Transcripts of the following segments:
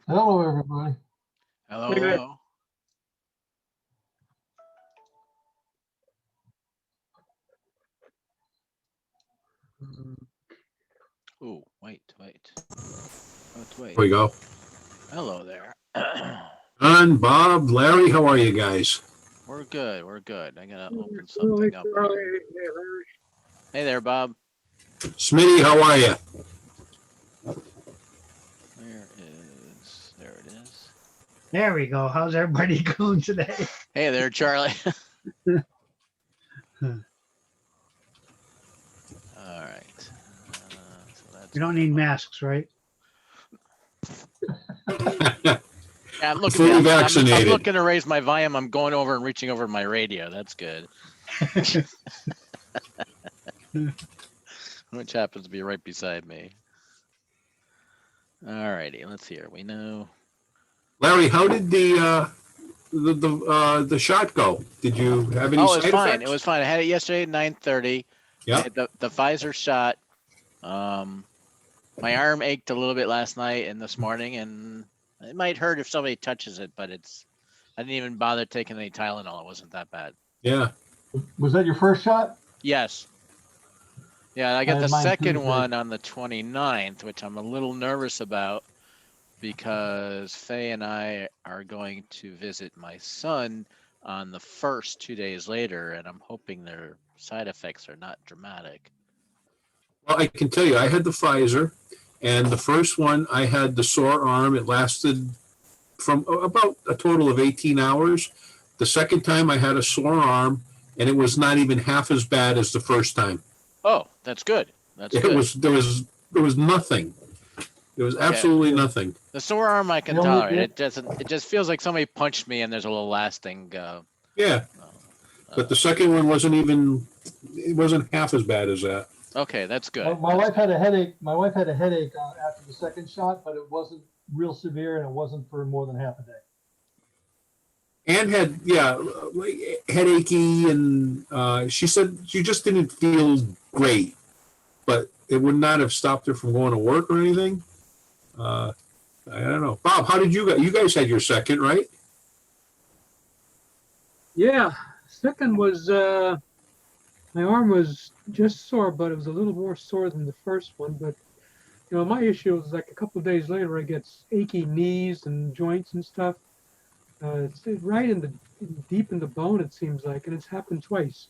Hello, everybody. Hello, Wait, wait. hello. Ooh, wait. Let's wait. There we go. Hello there. John, Bob, Larry, how are you guys? We're good. I gotta open Really, something up Charlie, here. hey, Larry. Hey there, Bob. Smitty, how are you? There it is. There we go. How's everybody going today? Hey there, Charlie. All right. So that's We don't need masks, right? Yeah, I'm looking. Fully I'm vaccinated. looking to raise my volume. I'm going over and reaching over my radio. That's good. Which happens to be right beside me. All righty. Let's hear. We know. Larry, how did the shot go? Did you have any Oh, it was side fine. effects? It was fine. I had it yesterday at 9:30. Yeah. The Pfizer shot. My arm ached a little bit last night and this morning, and it might hurt if somebody touches it, but I didn't even bother taking any Tylenol. It wasn't that bad. Yeah. Was that your first shot? Yes. Yeah, I I got had the mine second Tuesday. one on the 29th, which I'm a little nervous about because Faye and I are going to visit my son on the 1st, 2 days later, and I'm hoping their side effects are not dramatic. Well, I can tell you, I had the Pfizer, and the first one, I had the sore arm. It lasted from about a total of 18 hours. The second time, I had a sore arm, and it was not even half as bad as the first time. Oh, that's good. That's It good. was there was nothing. There was absolutely nothing. The sore arm I can The only- tolerate. It just feels like somebody punched me and there's a little lasting. Yeah, but the second one it wasn't half as bad as that. Okay, that's good. My wife had a headache. My wife had a headache after the second shot, but it wasn't real severe, and it wasn't for more than half a day. Anne had, headachy, and she said she just didn't feel great, but it would not have stopped her from going to work or anything. I don't know. Bob, how did you guys had your second, right? Yeah, second was my arm was just sore, but it was a little more sore than the first one. But my issue was like a couple of days later, I get achy knees and joints and stuff. It's right deep in the bone, it seems like, and it's happened twice,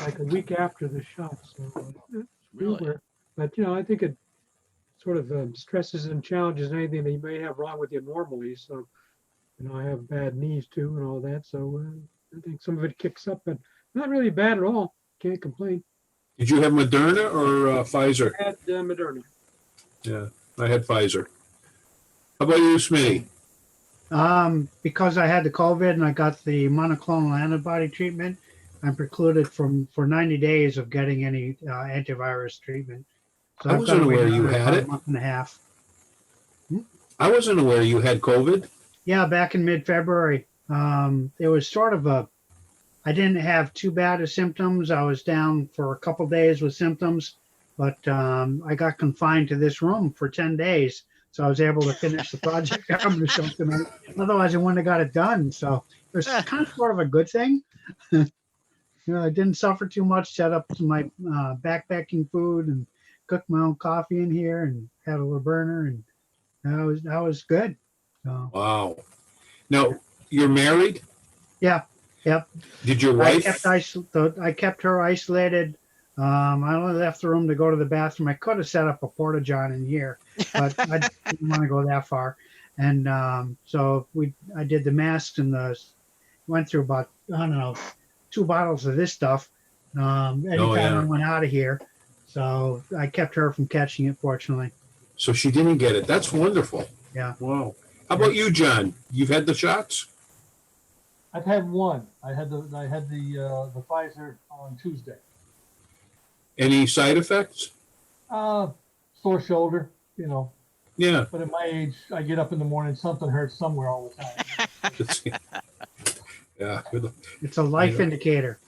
like a week after the shot. So it's real Really? weird. But I think it sort of stresses and challenges anything that you may have wrong with you normally. So I have bad knees too and all that. So I think some of it kicks up, but not really bad at all. Can't complain. Did you have Moderna or Pfizer? I had Moderna. Yeah, I had Pfizer. How about you, Smitty? Because I had the COVID and I got the monoclonal antibody treatment, I'm precluded for 90 days of getting any antivirus treatment. So I I've wasn't got to wait aware you another had about it. a month and a half. I wasn't aware you had COVID. Yeah, back in mid-February. It was sort of I didn't have too bad of symptoms. I was down for a couple days with symptoms, but I got confined to this room for 10 days. So I was able to finish the project I'm going to show tonight. Otherwise, I wouldn't have got it done. So it was kind of sort of a good thing. I didn't suffer too much, set up my backpacking food and cooked my own coffee in here and had a little burner. And that was good. So, Wow. Now, you're married? yeah. Yep. Did your I wife? kept her isolated. I only left the room to go to the bathroom. I could have set up a porta john in here, but I didn't want to go that far. And so I did the masks and went through about, I don't know, 2 bottles of this stuff anytime I went out of here. So I kept her from catching it, fortunately. So she didn't get it. That's wonderful. Yeah. Wow. How about you, John? You've had the shots? I've had one. I had the Pfizer on Tuesday. Any side effects? Sore shoulder, Yeah. But at my age, I get up in the morning, something hurts somewhere all the time. Yeah. It's a life indicator.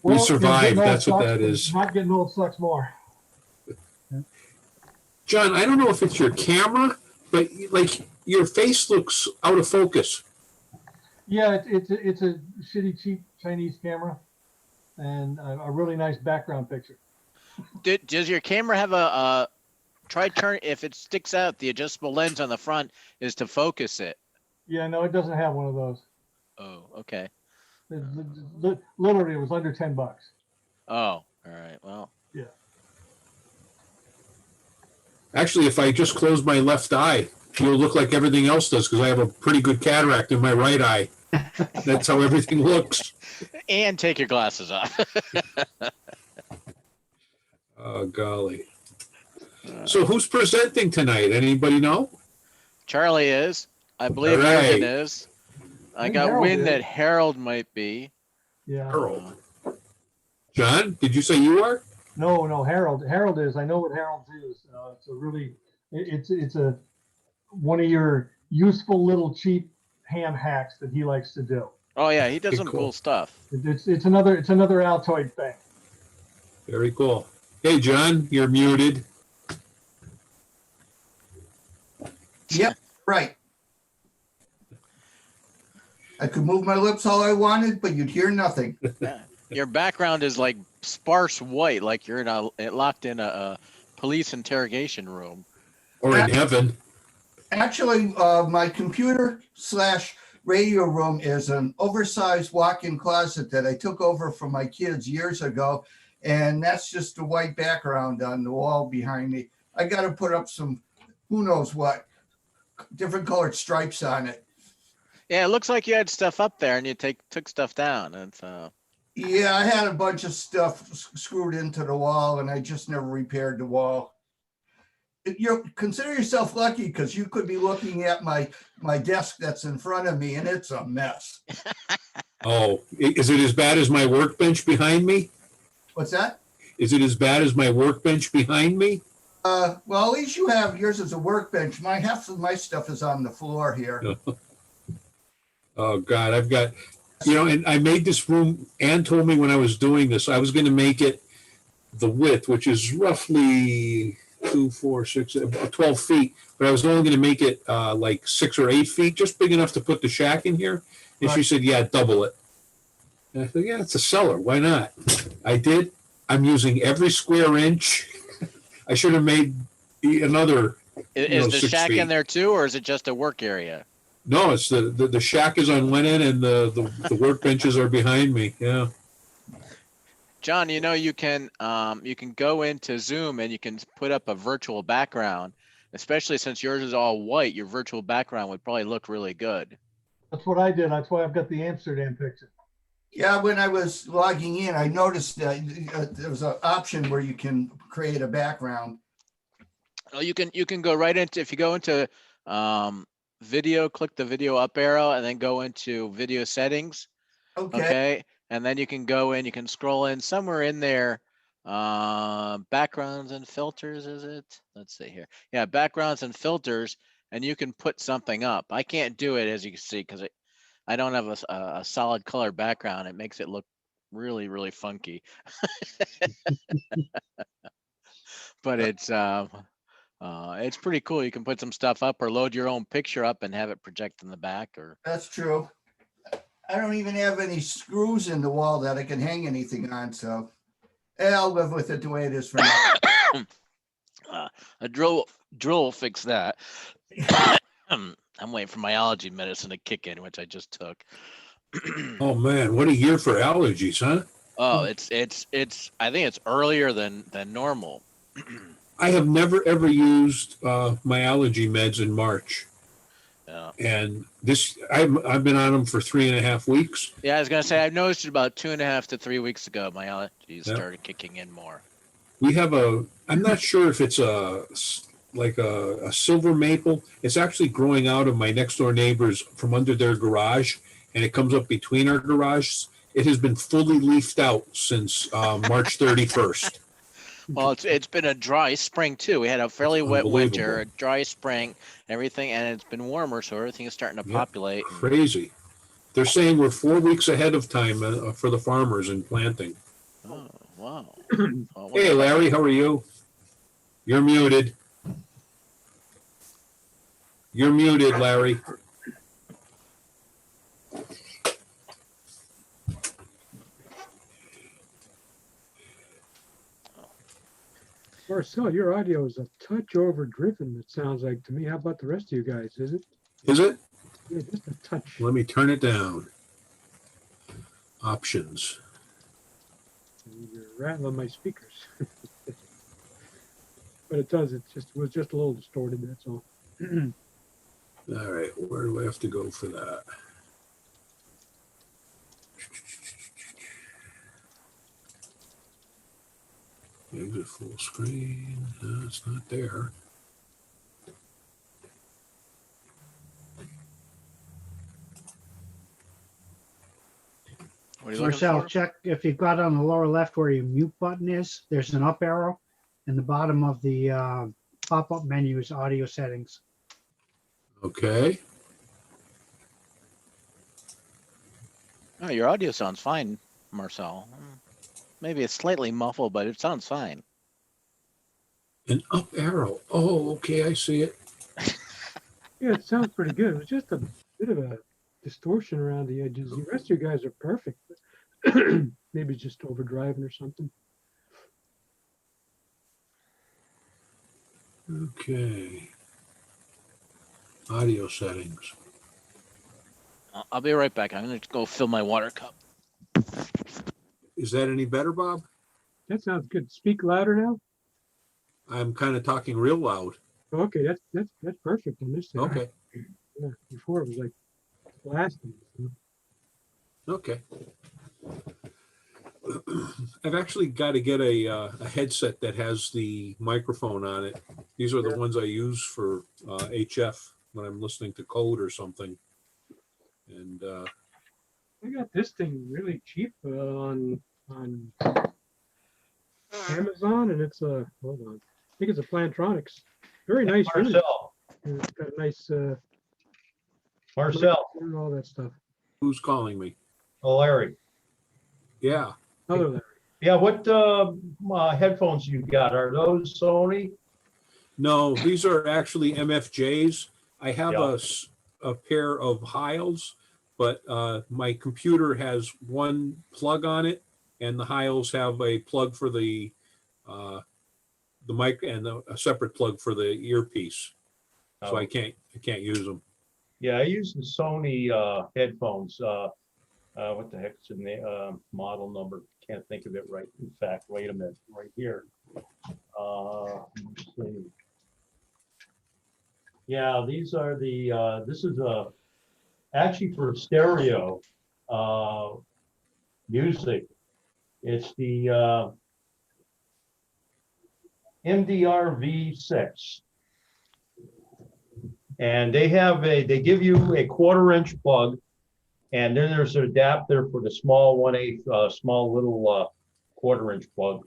We survived. Getting old That's what sucks, that but is. Not getting old sucks more. John, I don't know if it's your camera, but like your face looks out of focus. Yeah, it's a shitty, cheap Chinese camera and a really nice background picture. Does your camera have a try turn if it sticks out, the adjustable lens on the front is to focus it? Yeah, no, it doesn't have one of those. Oh, okay. Literally, it was under $10. Oh, all right. Well, Yeah. Actually, if I just close my left eye, it'll look like everything else does because I have a pretty good cataract in my right eye. That's how everything looks. and take your glasses off. Oh, golly. So who's presenting tonight? Anybody know? Charlie is. I believe All right. Morgan is. I think got Harold wind is. that Harold might be. Yeah. Harold. John, did you say you are? No, Harold. Harold is. I know what Harold is. It's a really, it's a one of your useful little cheap ham hacks that he likes to do. Oh yeah, he does Okay, some cool. cool stuff. It's another Altoid thing. Very cool. Hey, John, you're muted. Yep, right. I could move my lips all I wanted, but you'd hear nothing. Yeah. Your background is like sparse white, like you're in locked in a police interrogation room. Or in heaven. Actually, my computer slash radio room is an oversized walk-in closet that I took over from my kids years ago. And that's just a white background on the wall behind me. I got to put up some, who knows what, different colored stripes on it. Yeah, it looks like you had stuff up there and you took stuff down. And so Yeah, I had a bunch of stuff screwed into the wall and I just never repaired the wall. You consider yourself lucky because you could be looking at my desk that's in front of me and it's a mess. Oh, is it as bad as my workbench behind me? What's that? Is it as bad as my workbench behind me? Well, at least you have yours as a workbench. Half of my stuff is on the floor here. Oh, God, I've got, and I made this room, Ann told me when I was doing this, I was going to make it the width, which is roughly 2, 4, 6, 12 feet, but I was only going to make it like 6 or 8 feet, just big enough to put the shack in here. And she said, yeah, double it. And I said, yeah, it's a cellar. Why not? I did. I'm using every square inch. I should have made another. is the 6 shack feet. in there too, or is it just a work area? No, it's the shack is on one end and the workbenches are behind me. Yeah. John, you can go into Zoom and you can put up a virtual background, especially since yours is all white. Your virtual background would probably look really good. That's what I did. That's why I've got the Amsterdam picture. Yeah, when I was logging in, I noticed that there was an option where you can create a background. Oh, you can go right into, if you go into video, click the video up arrow and then go into video settings. Okay. And then you can go in, you can scroll in somewhere in there. Backgrounds and filters, is it? Let's see here. Yeah, backgrounds and filters, and you can put something up. I can't do it, as you can see, because I don't have a solid color background. It makes it look really, really funky. But it's pretty cool. You can put some stuff up or load your own picture up and have it project in the back. Or That's true. I don't even have any screws in the wall that I can hang anything on, so I'll live with it the way it is for now. a drill will fix that. I'm waiting for my allergy medicine to kick in, which I just took. Oh man, what a year for allergies, huh? Oh, it's I think it's earlier than normal. I have never ever used my allergy meds in March, Yeah. and I've been on them for 3.5 weeks. Yeah, I was gonna say I've noticed it about 2.5 to 3 weeks ago. My allergies Yeah. started kicking in more. We have I'm not sure if it's like a silver maple. It's actually growing out of my next door neighbors from under their garage, and it comes up between our garages. It has been fully leafed out since March 31st. Well, it's been a dry spring too. We had a fairly wet winter, a Unbelievable. dry spring, everything, and it's been warmer, so everything is starting to Yep. populate. Crazy. They're saying we're 4 weeks ahead of time for the farmers in planting. Oh, wow. Well, Hey, Larry, how are you? You're muted. You're muted, Larry. Marcel, your audio is a touch overdriven, it sounds like to me. How about the rest of you guys? Is it? Is it? Yeah, just a touch. Let me turn it down. Options. You're rattling my speakers. But it does, it was just a little distorted, that's all. All right, where do I have to go for that? Exit full screen. No, it's not there. What are you looking Marcel, for? check if you've got on the lower left where your mute button is, there's an up arrow. In the bottom of the pop-up menu is audio settings. Okay. Oh, your audio sounds fine, Marcel. Maybe it's slightly muffled, but it sounds fine. An up arrow. Oh, okay, I see it. Yeah, it sounds pretty good. It was just a bit of a distortion around the edges. The rest of you guys are perfect. Maybe it's just overdriving or something. Okay. Audio settings. I'll be right back. I'm going to go fill my water cup. Is that any better, Bob? That sounds good. Speak louder now. I'm kind of talking real loud. Okay, that's perfect on this side. Okay. Yeah, before it was like blasting. Okay. I've actually got to get a headset that has the microphone on it. These are the ones I use for HF when I'm listening to code or something. And I got this thing really cheap on Amazon, and it's a hold on. I think it's a Plantronics. Very nice. Really. Marcel, It's got a nice Marcel, and all that stuff. who's calling me? oh, Larry. Yeah. Other Larry. Yeah, what headphones you got? Are those Sony? No, these are actually MFJs. I have Yeah. a pair of Hiles, but my computer has one plug on it, and the Hiles have a plug for the mic and a separate plug for the earpiece. So Oh. I can't use them. Yeah, I use the Sony headphones. What the heck's in the model number? Can't think of it right. In fact, wait a minute, right here. Let's see. Yeah, these are the. This is actually for stereo music. It's the MDR V6. And they give you a 1/4-inch plug, and then there's an adapter for the small 1/8, small little 1/4-inch plug.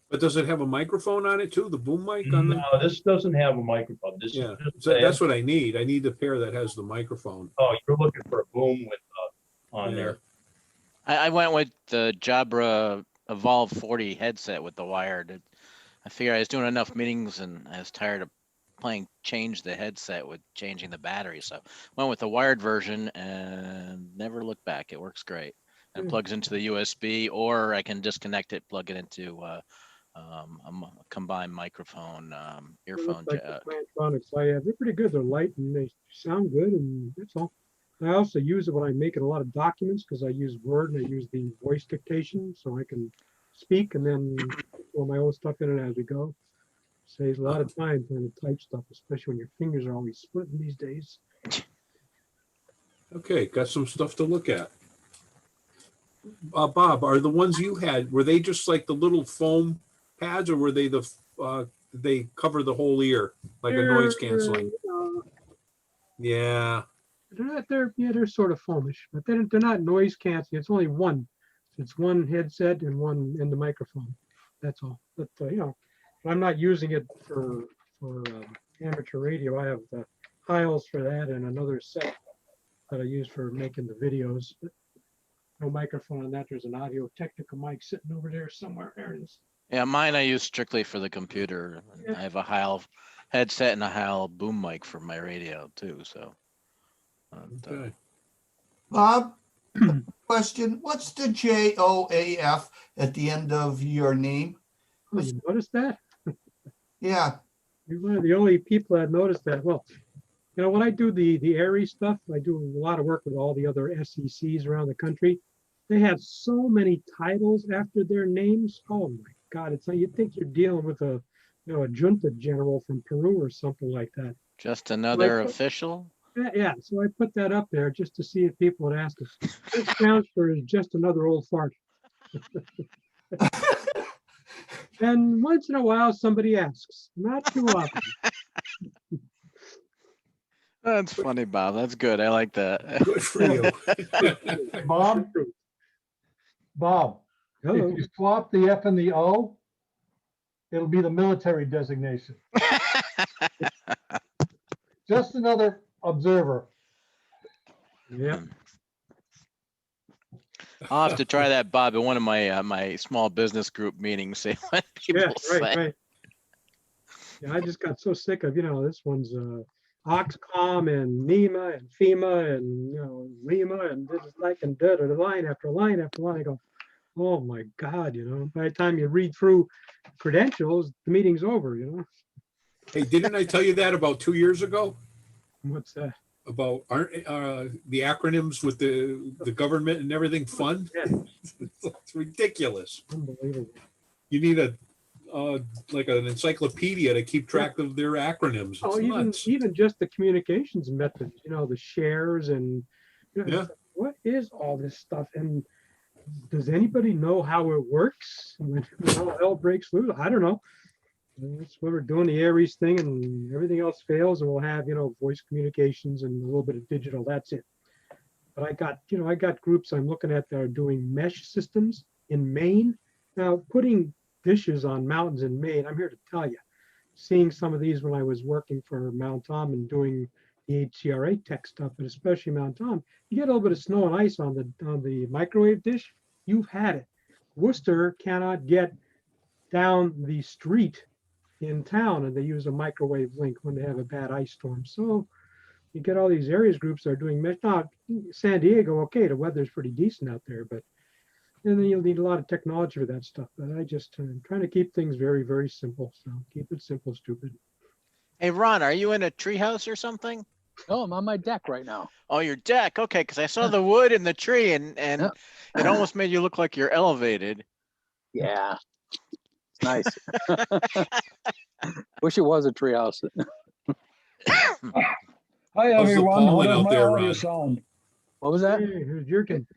But does it have a microphone on it too? The boom mic on the? No, this doesn't have a microphone. This Yeah, is just so that's what I need. I need the pair that has the microphone. oh, you're looking for a boom with on Yeah. there. I went with the Jabra Evolve 40 headset with the wired. I figured I was doing enough meetings and I was tired of playing change the headset with changing the battery. So went with the wired version and never looked back. It works great. And plugs into the USB, or I can disconnect it, plug it into a combined microphone earphone Like jack. the Plantronics I have, they're pretty good. They're light and they sound good, and that's all. I also use it when I'm making a lot of documents because I use Word and I use the voice dictation so I can speak and then throw my own stuff in it as we go. Saves a lot of time trying to type stuff, especially when your fingers are always splitting these days. Okay, got some stuff to look at. Bob, are the ones you had, were they just like the little foam pads, or were they they cover the whole ear like a noise canceling? Yeah. They're sort of foamish, but they're not noise canceling. It's only one. It's one headset and one in the microphone. That's all. But I'm not using it for amateur radio. I have the Hiles for that and another set that I use for making the videos. But no microphone on that. There's an Audio Technica mic sitting over there somewhere. There it is. Yeah, mine I use strictly for the computer. Yeah. I have a Heil headset and a Hal boom mic for my radio too. So, Okay. Bob, question, what's the JOAF at the end of your name? Oh, you noticed that? Yeah, You're one of the only people that noticed that. Well, you know, when I do the ARI stuff, I do a lot of work with all the other SECs around the country. They have so many titles after their names. Oh my God, it's like you think you're dealing with a, you know, a junta general from Peru or something like that. just another Like- official. Yeah, so I put that up there just to see if people would ask us. This transfer is just another old fart. And once in a while, somebody asks. Not too often. That's funny, Bob. That's good. I like that. Good for you. Hey, Bob, Bob, Hello. if you swap the F and the O, it'll be the military designation. Just another observer. Yeah. I'll have to try that, Bob, in one of my my small business group meetings. See what people Yeah, say. right. Yeah, I just got so sick of, you know, this one's Oxcom and NEMA and FEMA and, you know, REMA and this is like and line after line after line. I go, oh my God, you know, by the time you read through credentials, the meeting's over, you know. Hey, didn't I tell you that about 2 years ago? What's that? About aren't the acronyms with the government and everything fun? Yeah. It's ridiculous. Unbelievable. You need a like an encyclopedia to keep track of their acronyms. It's Oh, nuts. even just the communications methods, you know, the shares and, you know, Yeah. what is all this stuff? And does anybody know how it works when all hell breaks loose? I don't know. That's when we're doing the Aries thing and everything else fails, and we'll have, you know, voice communications and a little bit of digital. That's it. But I got groups I'm looking at that are doing mesh systems in Maine. Now, putting dishes on mountains in Maine, I'm here to tell you, seeing some of these when I was working for Mount Tom and doing the HCRA tech stuff, but especially Mount Tom, you get a little bit of snow and ice on the microwave dish, you've had it. Worcester cannot get down the street in town, and they use a microwave link when they have a bad ice storm. So you get all these areas groups that are doing mesh. Now, San Diego, okay, the weather's pretty decent out there, but and then you'll need a lot of technology for that stuff. But I just am trying to keep things very, very simple. So keep it simple, stupid. Hey, Ron, are you in a treehouse or something? Oh, I'm on my deck right now. Oh, your deck. Okay, because I saw the wood in the tree, and Yeah. it almost made you look like you're elevated. Yeah, it's nice. Wish it was a treehouse. Hi How's the everyone, how pollen does out my there, audio Ron? sound? What was that? Hey, here's Jurgen.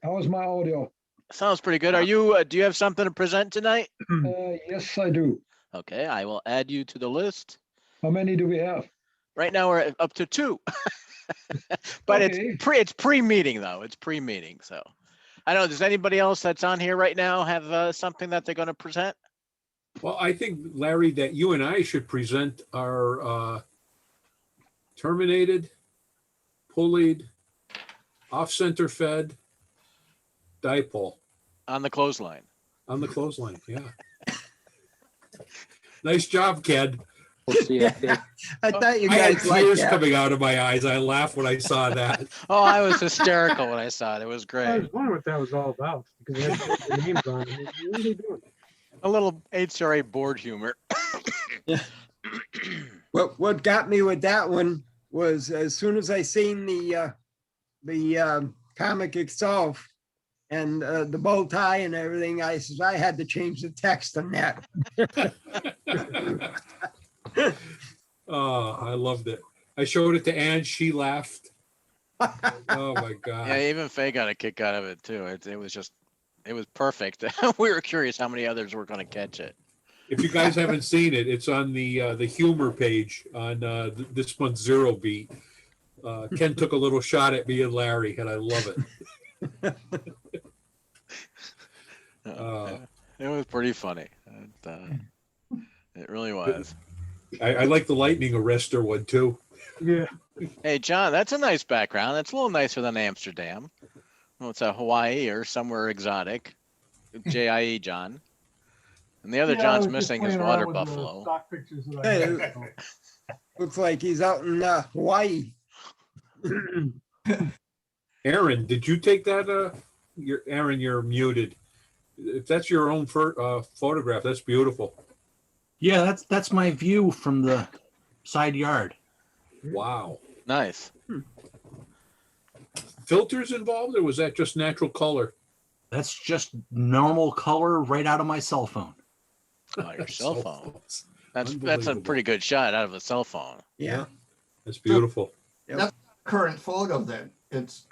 How's my audio? Sounds pretty good. Are you? Do you have something to present tonight? Yes, I do. Okay, I will add you to the list. How many do we have? Right now we're up to 2. But Okay. it's pre-meeting though. It's pre-meeting. So I don't know. Does anybody else that's on here right now have something that they're going to present? Well, I think, Larry, that you and I should present our terminated, pulleyed, off-center fed dipole On the clothesline. on the clothesline. Yeah. Nice job, Ken. We'll see. I thought you I had guys liked tears that. coming out of my eyes. I laughed when I saw that. Oh, I was hysterical when I saw it. It was I great. was wondering what that was all about because they had their names on it. What are they doing? A little HRA board humor. What got me with that one was as soon as I seen the comic itself and the bow tie and everything, I says I had to change the text on that. Oh, I loved it. I showed it to Ann. She laughed. Oh my God. Yeah, even Faye got a kick out of it too. It was perfect. We were curious how many others were going to catch it. If you guys haven't seen it, it's on the humor page on this month's Zero Beat. Ken took a little shot at me and Larry, and I love it. It was pretty funny. It really was. I like the lightning arrestor one too. Yeah. Hey, John, that's a nice background. That's a little nicer than Amsterdam. Well, it's a Hawaii or somewhere exotic. JIE, John. And the other Yeah, I John's was just missing is playing water around with the buffalo. stock pictures that I Hey, had, so. Looks like he's out in Hawaii. Aaron, did you take that? Aaron, you're muted. If that's your own photograph, that's beautiful. Yeah, that's my view from the side yard. Wow. Nice. Filters involved, or was that just natural color? That's just normal color right out of my cell phone. Oh, your cell phone. phones. That's a Unbelievable. pretty good shot out of a cell phone. Yeah. That's beautiful. Current photo then. It's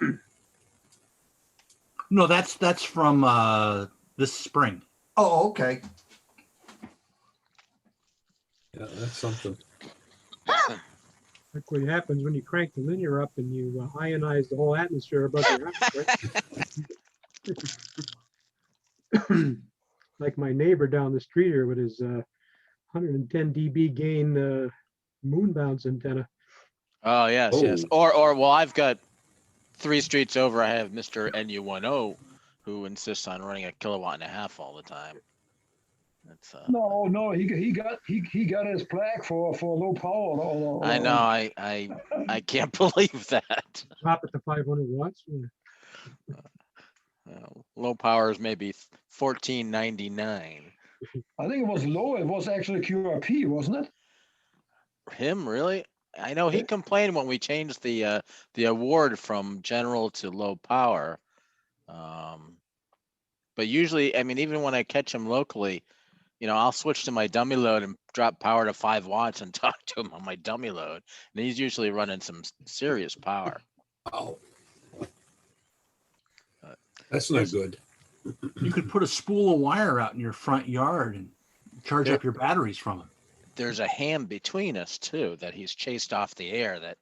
No, that's from this spring. oh, okay. Yeah, that's something. Like what happens when you crank the linear up and you ionize the whole atmosphere above your house, right? Like my neighbor down the street here with his 110 dB gain moon bounce antenna. Oh yes, yes. Oh. Or well, I've got 3 streets over. I have Mr. NU10 who insists on running 1.5 kilowatts all the time. That's No, he got his plaque for low power. I know. I can't believe that. Drop it to 500 watts. Low power is maybe 1499. I think it was low. It was actually QRP, wasn't it? Him really? I know he complained when we changed the award from general to low power. But usually, I mean, even when I catch him locally, I'll switch to my dummy load and drop power to 5 watts and talk to him on my dummy load, and he's usually running some serious power. Oh, that's not good. You could put a spool of wire out in your front yard and charge Yeah. up your batteries from it. There's a ham between us too that he's chased off the air. That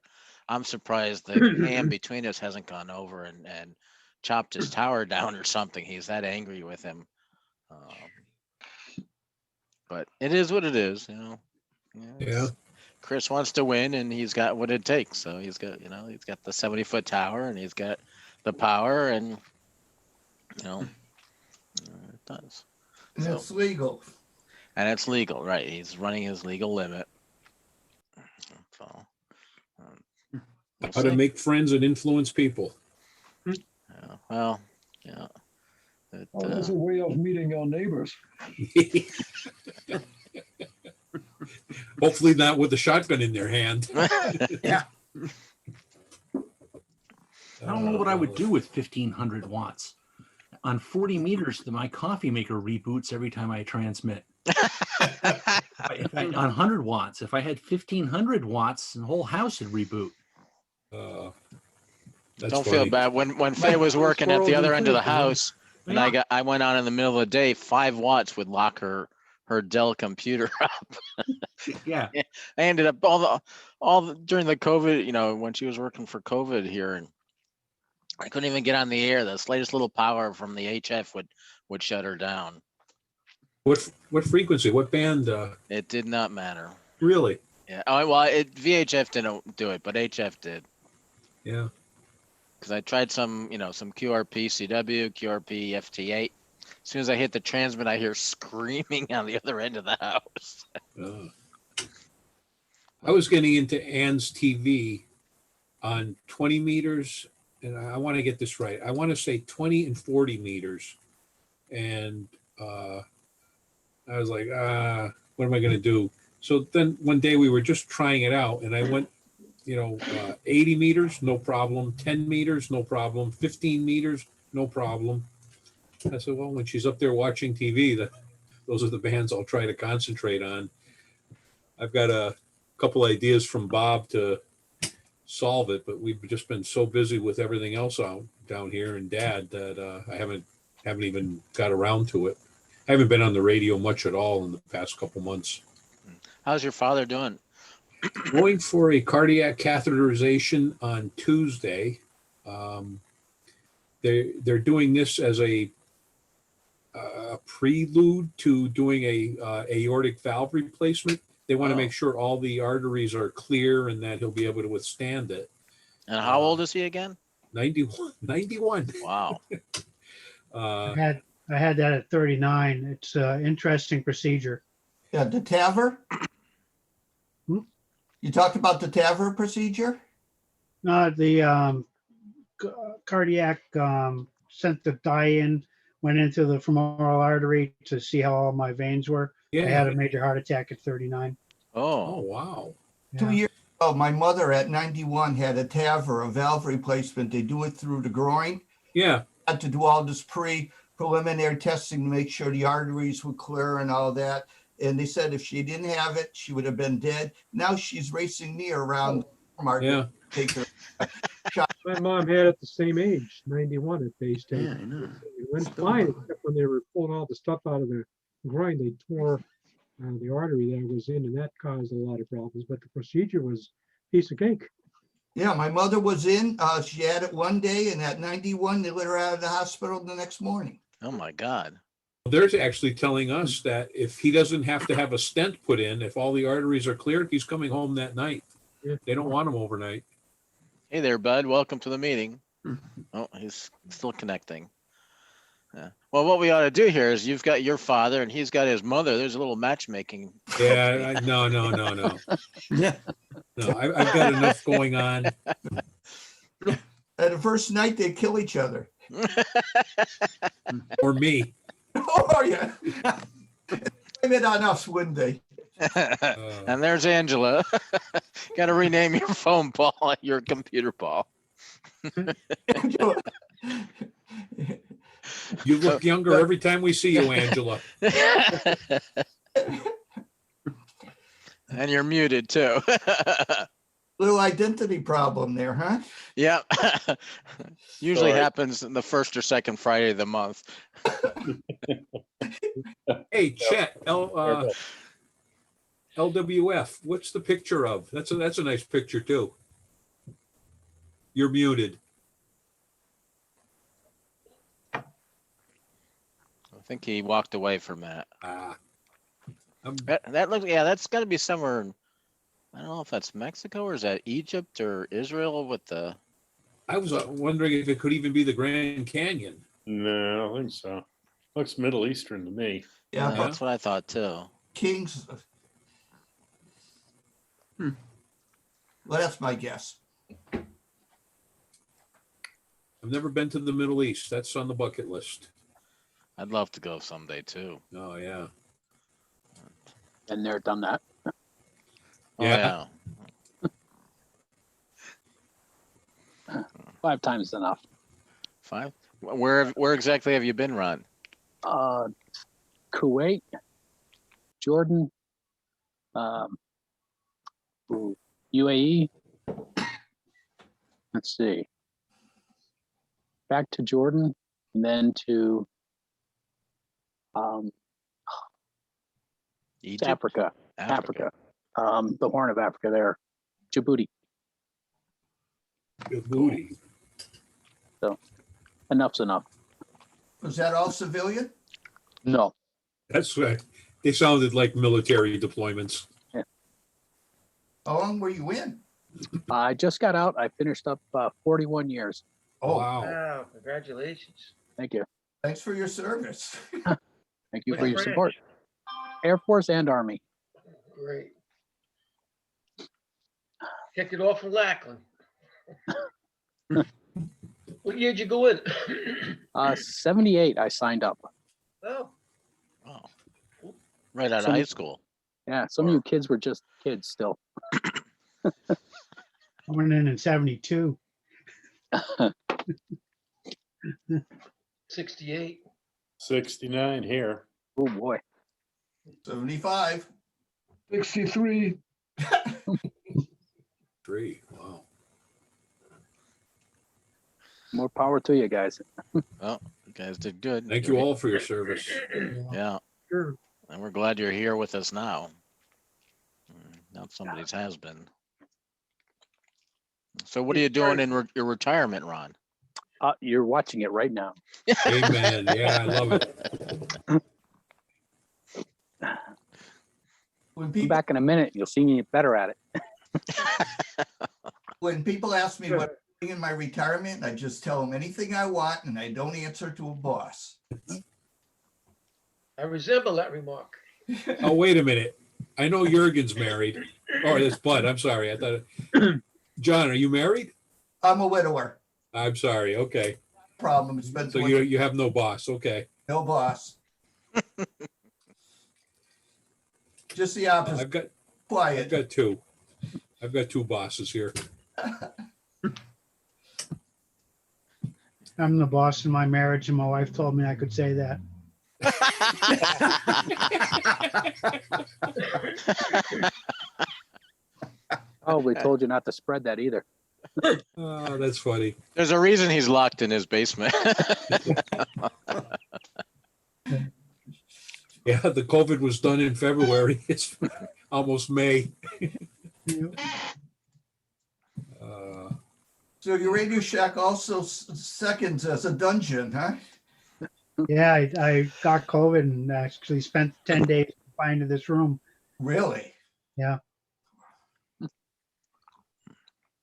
I'm surprised the ham between us hasn't gone over and chopped his tower down or something. He's that angry with him. But it is what it is, Yeah. Chris wants to win, and he's got what it takes. So he's got the 70-foot tower, and he's got the power, and it does. And So- it's legal. And it's legal, right? He's running his legal limit. So, we'll How to see. make friends and influence people. Yeah, well, yeah. It, Oh, that's a way of meeting your neighbors. Hopefully not with a shotgun in their hand. Yeah. I don't know what I would do with 1500 watts. On 40 meters, my coffee maker reboots every time I transmit. On 100 watts, if I had 1500 watts, the whole house would reboot. That's Don't funny. feel bad. When Faye was working at the squirrels other and end of the things, you know. house, and I went on in the middle of the day, 5 watts would lock her Dell computer up. Yeah. I ended up during the COVID, when she was working for COVID here, and I couldn't even get on the air. The slightest little power from the HF would shut her down. What frequency? What band? It did not matter. Really? Yeah. Oh well, VHF didn't do it, but HF did. Yeah. Because I tried some QRP CW, QRP FT8. As soon as I hit the transmit, I hear screaming on the other end of the house. I was getting into Ann's TV on 20 meters, and I want to get this right. I want to say 20 and 40 meters. And I was like, what am I going to do? So then one day we were just trying it out, and I went, 80 meters, no problem. 10 meters, no problem. 15 meters, no problem. I said, well, when she's up there watching TV, those are the bands I'll try to concentrate on. I've got a couple ideas from Bob to solve it, but we've just been so busy with everything else out down here and Dad that I haven't even got around to it. I haven't been on the radio much at all in the past couple months. How's your father doing? Going for a cardiac catheterization on Tuesday. They're doing this as a prelude to doing a aortic valve replacement. They want to make sure all the arteries are clear and that he'll be able to withstand it. And how old is he again? 91. Wow. I I had that at 39. It's an interesting procedure. Yeah, the TAVR? Hmm? You talked about the TAVR procedure? The cardiac sent the dye in, went into the femoral artery to see how all my veins were. I had a major heart attack at 39. Oh, Oh, wow. 2 Yeah. years ago, my mother at 91 had a TAVR, a valve replacement. They do it through the groin. Yeah. Had to do all this preliminary testing to make sure the arteries were clear and all that. And they said if she didn't have it, she would have been dead. Now she's racing me around the market Yeah. to take her. My mom had it the same age, 91 at Bay State. Yeah, I know. It went Still fine, alive. except when they were pulling all the stuff out of the groin, they tore the artery that it was in, and that caused a lot of problems. But the procedure was a piece of cake. Yeah, my mother was in. She had it one day, and at 91, they let her out of the hospital the next morning. oh my God. They're actually telling us that if he doesn't have to have a stent put in, if all the arteries are clear, he's coming home that night. Yeah. They don't want him overnight. Hey there, bud. Welcome to the meeting. Hmm. Oh, he's still connecting. Yeah. Well, what we ought to do here is you've got your father and he's got his mother. There's a little matchmaking. Yeah, no. Yeah. No, I've got enough going on. At the first night, they kill each other. Or me. Oh, yeah. Blame it on us, wouldn't they? And there's Angela. Got to rename your phone, Paul, your computer, Paul. You look younger every time we see you, Angela. And you're muted too. Little identity problem there, huh? Yeah. Usually Sorry. happens in the first or second Friday of the month. Hey, Chet, LWF, what's the picture of? That's a nice picture too. You're muted. I think he walked away from that. That looks, yeah, that's got to be somewhere. I don't know if that's Mexico or is that Egypt or Israel with the. I was wondering if it could even be the Grand Canyon. No, I don't think so. Looks Middle Eastern to me. Yeah, That's what I thought too. Kings. Well, that's my guess. I've never been to the Middle East. That's on the bucket list. I'd love to go someday too. Oh, yeah. Been there, done that. Oh, Yeah. yeah. 5 times enough. 5. Where exactly have you been, Ron? Kuwait, Jordan, UAE. Let's see. Back to Jordan, and then to Egypt? Africa. The Horn of Africa there. Djibouti. Good booty. So enough's enough. Was that all civilian? No. That's right. They sounded like military deployments. How long were you in? I just got out. I finished up 41 years. Oh, Wow. Wow, congratulations. Thank you. thanks for your service. Thank you Which for your branch? support. Air Force and Army. Great. Kicked it off in Lackland. What year did you go in? 78, I signed up. Oh, Oh. Right out of Some- high school. Yeah, some of you kids were just kids still. I went in 72. 68. 69 here. Oh boy. 75. 63. 3. Wow. More power to you guys. Well, you guys did good. Thank you all for your service. Yeah. Sure. And we're glad you're here with us now. Now somebody's has been. So what are you doing in your retirement, Ron? You're watching it right now. Amen. Yeah, I love it. When Come people, back in a minute, you'll see me better at it. when people ask me what I'm doing in my retirement, I just tell them anything I want and I don't answer to a boss. I resemble that remark. Oh, wait a minute. I know Jurgen's married. Oh, that's Bud. I'm sorry. I thought. John, are you married? I'm a widower. I'm sorry. Okay. Problem. It's been So you have no boss. Okay. no boss. Just the opposite. I've got Quiet. two. I've got two bosses here. I'm the boss in my marriage, and my wife told me I could say that. Probably told you not to spread that either. Oh, that's funny. There's a reason he's locked in his basement. Yeah, the COVID was done in February. It's almost May. So your Radio Shack also seconds as a dungeon, huh? Yeah, I got COVID and actually spent 10 days confined to this room. Really? Yeah.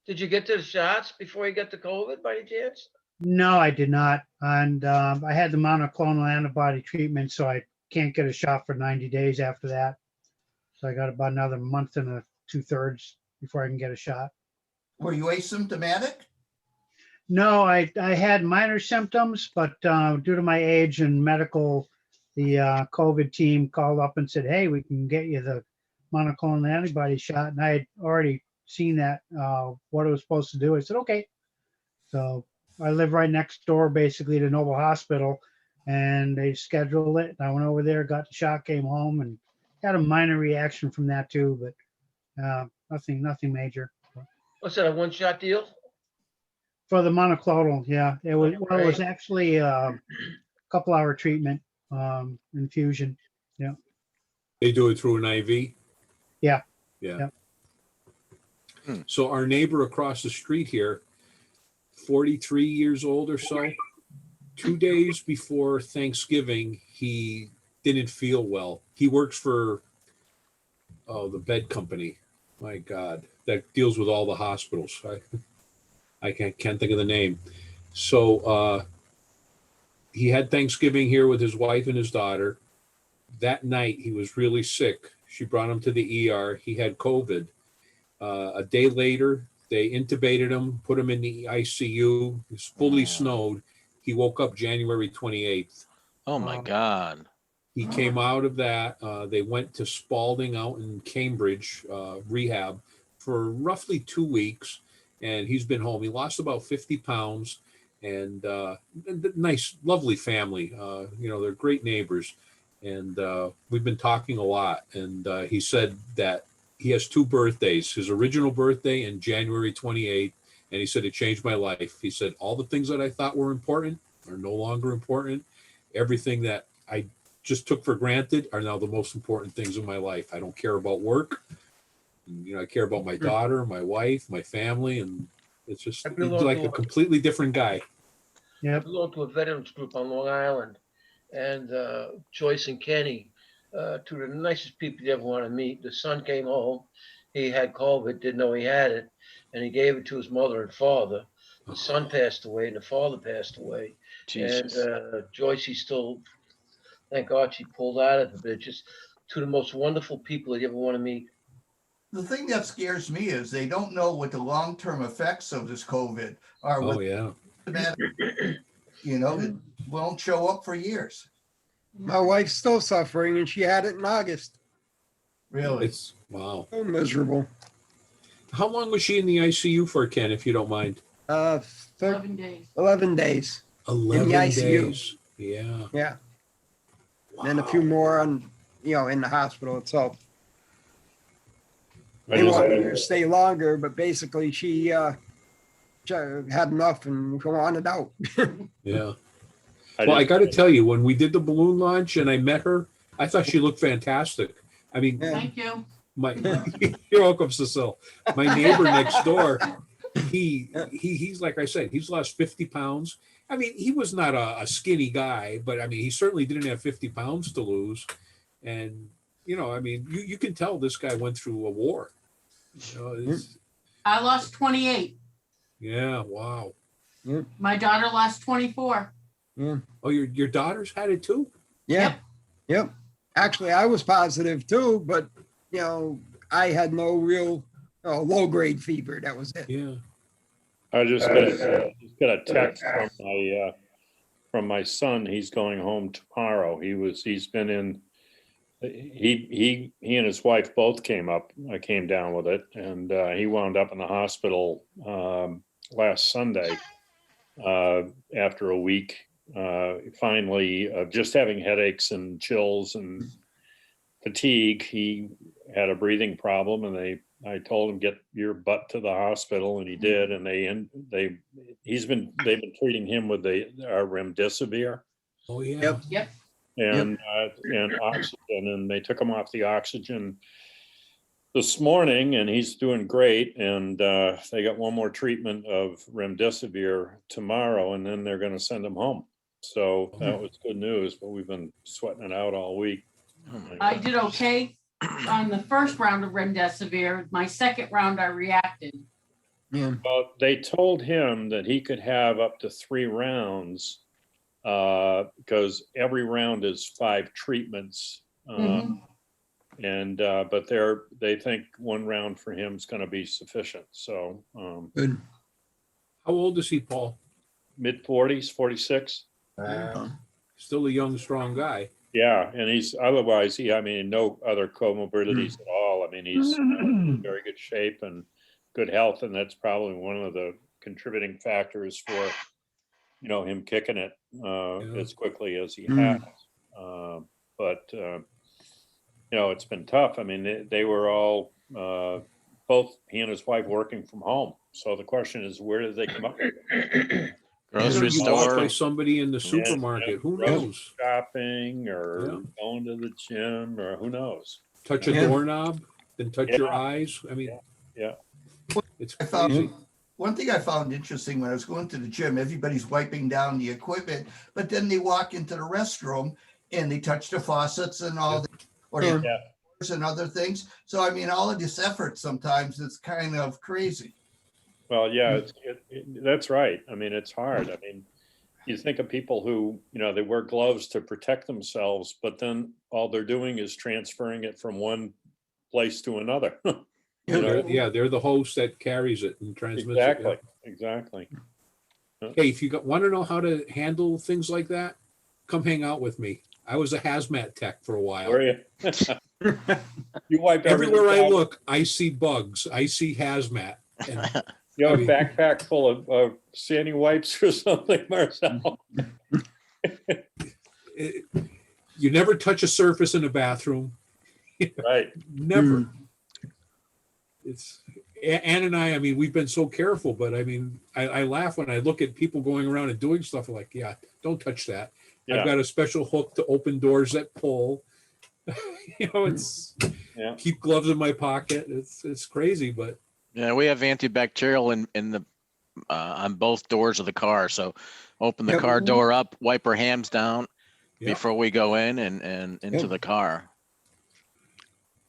Did you get the shots before you got the COVID by any chance? No, I did not. And I had the monoclonal antibody treatment, so I can't get a shot for 90 days after that. So I got about another month and 2/3 before I can get a shot. Were you asymptomatic? No, I had minor symptoms, but due to my age and medical, the COVID team called up and said, hey, we can get you the monoclonal antibody shot. And I had already seen that, what it was supposed to do. I said, okay. So I live right next door, basically, to Noble Hospital, and they scheduled it. I went over there, got the shot, came home, and had a minor reaction from that too, but nothing major. What's that, a one-shot deal? For the monoclonal, yeah, it was. Well, it was Right. actually a couple-hour treatment, infusion. Yeah. They do it through an IV? Yeah. Yeah. Hmm. So our neighbor across the street here, 43 years old or so, 2 days before Thanksgiving, he didn't feel well. He works for, the bed company. My God, that deals with all the hospitals. I can't think of the name. So he had Thanksgiving here with his wife and his daughter. That night, he was really sick. She brought him to the ER. He had COVID. A day later, they intubated him, put him in the ICU. It was fully snowed. He woke up January 28th. Oh my God. He came out of that. They went to Spalding out in Cambridge rehab for roughly 2 weeks, and he's been home. He lost about 50 pounds, and nice, lovely family. They're great neighbors, and we've been talking a lot. And he said that he has 2 birthdays, his original birthday and January 28th, and he said it changed my life. He said all the things that I thought were important are no longer important. Everything that I just took for granted are now the most important things in my life. I don't care about work. I care about my daughter, my wife, my family, and it's just I he's belong like to a completely different guy. I belong to a veterans group on Long Island, and Joyce and Kenny, two of the nicest people you ever want to meet. The son came home. He had COVID, didn't know he had it, and he gave it to his mother and father. The son passed away, and the father passed away. Jesus. And Joyce, he still, thank God she pulled out of it, but just two of the most wonderful people that you ever want to meet. The thing that scares me is they don't know what the long-term effects of this COVID are. Oh, yeah. It won't show up for years. My wife's still suffering, and she had it in August. Really? It's wow. So miserable. How long was she in the ICU for, Ken, if you don't mind? 11 days. 11 days. 11 in the ICU. days. Yeah. Yeah. Wow. And a few more in the hospital itself. I They just- wanted her to stay longer, but basically she had enough and wanted out. Yeah. Well, I got to tell you, when we did the balloon launch and I met her, I thought she looked fantastic. I mean, Thank you. You're welcome, Cecile. My neighbor next door, he's like I said, he's lost 50 pounds. I mean, he was not a skinny guy, but I mean, he certainly didn't have 50 pounds to lose. And, I mean, you can tell this guy went through a war. I lost 28. Yeah, wow. My daughter lost 24. Yeah. Oh, your daughters had it too? Yeah. Yep. Actually, I was positive too, but you know, I had no real low grade fever. That was it. Yeah. I just got a text from my son. He's going home tomorrow. He's been in. He and his wife both came down with it, and he wound up in the hospital last Sunday after a week. Finally, just having headaches and chills and fatigue. He had a breathing problem, and I told him, get your butt to the hospital, and he did. And they've been treating him with our remdesivir. Oh yeah. Yep. And oxygen, and they took him off the oxygen this morning, and he's doing great. And they got one more treatment of remdesivir tomorrow, and then they're going to send him home. So that was good news, but we've been sweating it out all week. I did okay on the first round of remdesivir. My second round, I reacted. Yeah. Well, they told him that he could have up to 3 rounds because every round is 5 treatments. But they think 1 round for him is going to be sufficient. So Good. How old is he, Paul? Mid-40s, 46. Still a young, strong guy. Yeah, and he's otherwise no other comorbidities at all. I mean, he's in very good shape and good health, and that's probably one of the contributing factors for him kicking it as quickly as he has. But it's been tough. I mean, they were all both he and his wife working from home. So the question is, where did they come up with it? Grocery You walk store. by somebody in the supermarket. Who knows? Shopping or going to the gym or who knows? Touch a doorknob, then touch your eyes. I mean, it's crazy. One thing I found interesting when I was going to the gym, everybody's wiping down the equipment, but then they walk into the restroom and they touch the faucets and all the doors and other things. So I mean, all of this effort sometimes it's kind of crazy. Well, yeah, that's right. I mean, it's hard. I mean, you think of people who, they wear gloves to protect themselves, but then all they're doing is transferring it from one place to another. They're the host that carries it and transmits it. Exactly. Hey, if you want to know how to handle things like that, come hang out with me. I was a hazmat tech for a while. Were you? You wipe everywhere I out. look. I see bugs. I see hazmat. And you have a backpack full of sandy wipes or something, Marcel. You never touch a surface in a bathroom. Right. Never. It's Ann and I mean, we've been so careful, but I mean, I laugh when I look at people going around and doing stuff like, don't touch that. I've got a special hook to open doors that pull. It's keep gloves in my pocket. It's crazy, but yeah, we have antibacterial in the on both doors of the car. So open the car door up, wipe our hands down before we go in and into the car.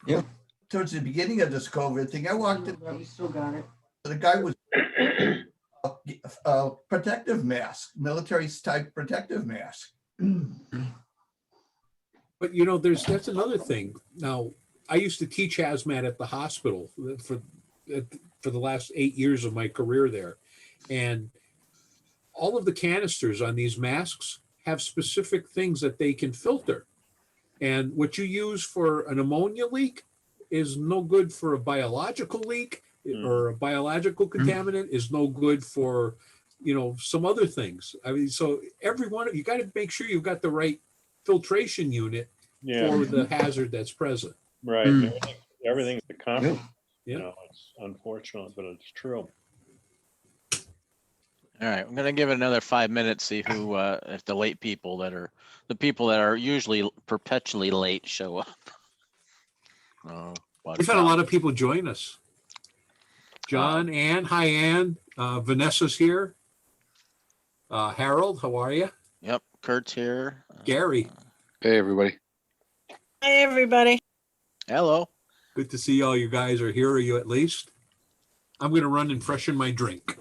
Yeah. Towards the beginning of this COVID thing, I walked in. We still got it. The guy was a protective mask, military type protective mask. But that's another thing. Now, I used to teach hazmat at the hospital for the last 8 years of my career there, and all of the canisters on these masks have specific things that they can filter. And what you use for an ammonia leak is no good for a biological leak, or a biological contaminant is no good for, some other things. I mean, so you got to make sure you've got the right filtration unit for the hazard that's present. Right. Everything's a conflict. It's unfortunate, but it's true. All right, I'm gonna give it another 5 minutes, see who, if the people that are usually perpetually late show up. We've had a lot of people join us. John, Ann, hi Ann. Vanessa's here. Harold, how are you? Yep, Kurt's here. Gary. Hey, everybody. Hi, everybody. Hello. Good to see all you guys are here, or you at least. I'm going to run and freshen my drink.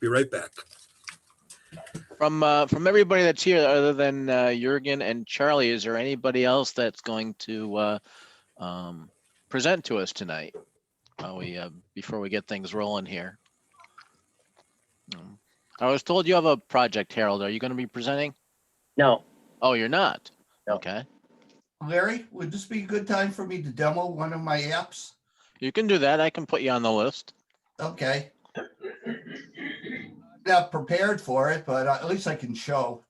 Be right back. From everybody that's here, other than Jurgen and Charlie, is there anybody else that's going to present to us tonight? Before we get things rolling here. I was told you have a project, Harold. Are you going to be presenting? No. Oh, you're not? No. Okay. Larry, would this be a good time for me to demo one of my apps? You can do that. I can put you on the list. Okay. Not prepared for it, but at least I can show.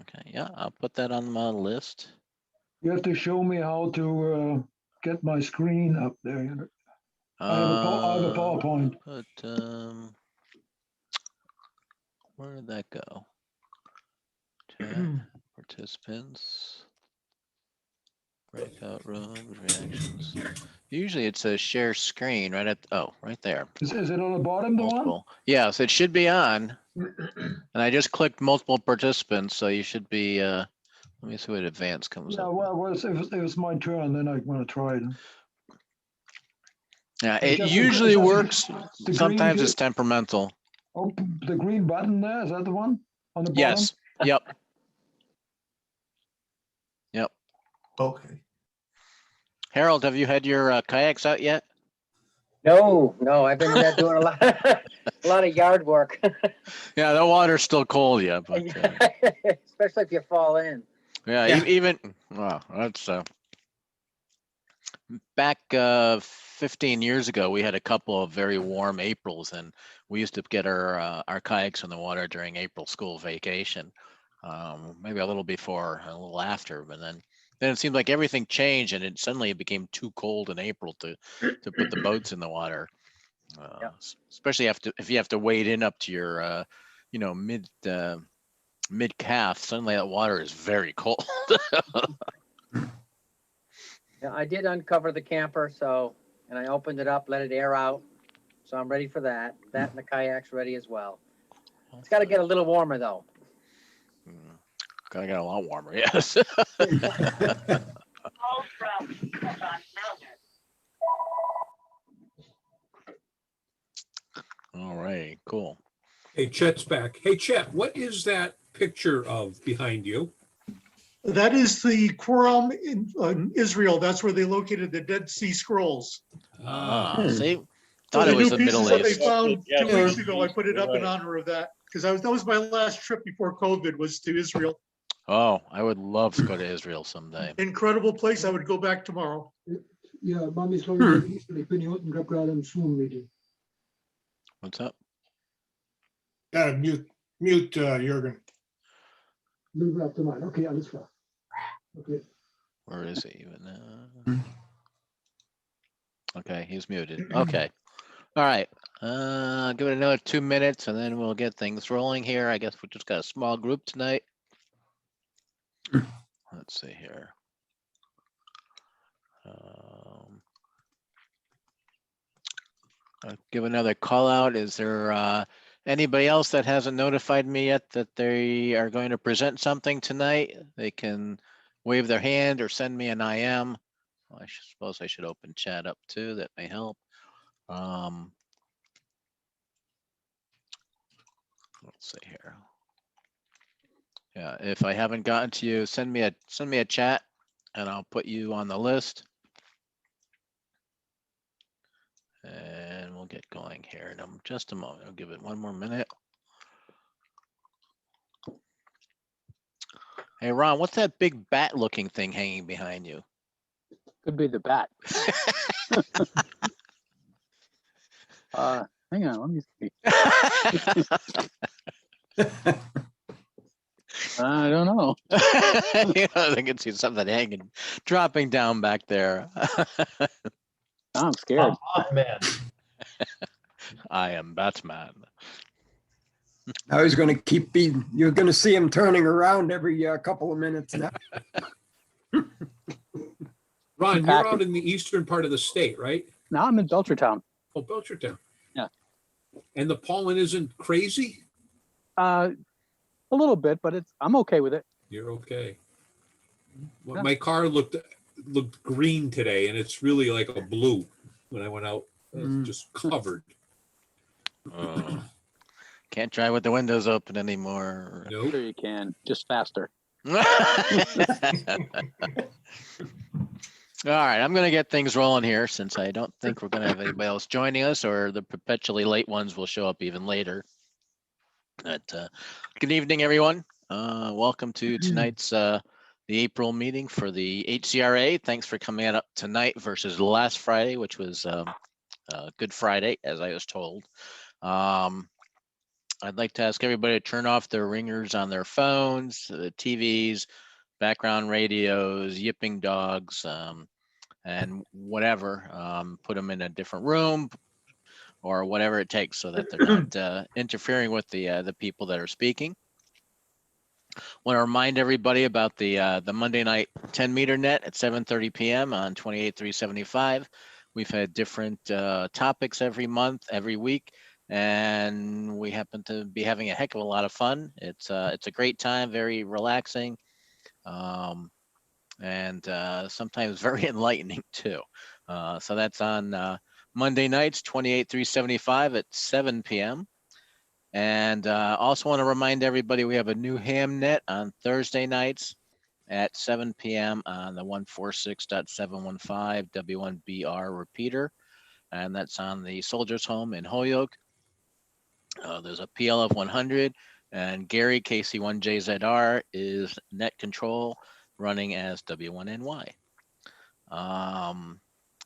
Okay, yeah, I'll put that on my list. You have to show me how to get my screen up there. You know. I have a PowerPoint. But where did that go? Chat, participants, breakout rooms, reactions. Usually it says share screen right at, right there. Is it on the bottom, the one? Yes, it should be on. And I just clicked multiple participants, so you should be, let me see what advanced comes Yeah, up. well, if it was my turn, then I want to try it. Yeah, It's it just usually the- works. the green Sometimes key- it's temperamental. Oh, the green button there, is that the one on the bottom? Yes, yep. Yep. Okay. Harold, have you had your kayaks out yet? No, I've been doing a lot, a lot of yard work, Yeah, the water's still cold, yeah, but especially if you fall in. yeah, Yeah. even wow, that's back 15 years ago, we had a couple of very warm Aprils, and we used to get our kayaks in the water during April school vacation. Maybe a little before, a little after, but then it seemed like everything changed, and it became too cold in April to put the boats in the water. Especially if you have to wade in up to your mid calf. Suddenly that water is very cold. Yeah, I did uncover the camper, and I opened it up, let it air out. So I'm ready for that. That and the kayak's ready as well. It's got to get a little warmer though. Gotta get a lot warmer, yes. All right, cool. Hey, Chet's back. Hey, Chet, what is that picture of behind you? That is the Qumran in Israel. That's where they located the Dead Sea Scrolls. See, So thought the it was new the pieces Middle that they East. found Yeah, 2 weeks ago, I yeah, put it up in right. honor of that because that was my last trip before COVID was to Israel. Oh, I would love to go to Israel someday. Incredible place. I would go back tomorrow. Ja, Mami ist glaube ich nicht, ich bin hier unten gerade im Zoom-Meeting. What's up? Mute, Jürgen. Move up to mine. Okay, alles klar. Okay. Where is he even? Okay, he's muted. Okay. All right. Give it another 2 minutes and then we'll get things rolling here. I guess we just got a small group tonight. Let's see here. I'll give another call out. Is there anybody else that hasn't notified me yet that they are going to present something tonight? They can wave their hand or send me an IM. Well, I suppose I should open chat up too. That may help. Let's see here. Yeah, if I haven't gotten to you, send me a chat and I'll put you on the list. And we'll get going here in just a moment. I'll give it 1 more minute. Hey, Ron, what's that big bat looking thing hanging behind you? Could be the bat. Hang on, let me see. I don't know. I think it's something hanging, dropping down back there. I'm scared. Man. I am Batman. I was going to keep being, you're going to see him turning around every couple of minutes now. Ron, you're out in the eastern part of the state, right? No, I'm in Belchertown. Oh, Belchertown. Yeah. And the pollen isn't crazy? A little bit, but I'm okay with it. You're okay. Well, Yeah. my car looked green today, and it's really like a blue when I went out. It's just covered. Can't drive with the windows open anymore. Nope. Sure you can, just faster. All right, I'm going to get things rolling here since I don't think we're going to have anybody else joining us, or the perpetually late ones will show up even later. But, good evening, everyone. Welcome to tonight's the April meeting for the HCRA. Thanks for coming up tonight versus last Friday, which was Good Friday, as I was told. I'd like to ask everybody to turn off their ringers on their phones, the TVs, background radios, yipping dogs, and whatever. Put them in a different room or whatever it takes so that they're not interfering with the people that are speaking. Want to remind everybody about the Monday night 10-meter net at 7:30 p.m. on 28375. We've had different topics every month, every week, and we happen to be having a heck of a lot of fun. It's a great time, very relaxing, and sometimes very enlightening too. So that's on Monday nights, 28375 at 7 p.m. And also want to remind everybody we have a new ham net on Thursday nights at 7 p.m. on the 146.715 W1BR repeater. And that's on the Soldiers Home in Holyoke. There's a PLF 100, and Gary KC1JZR is net control running as W1NY.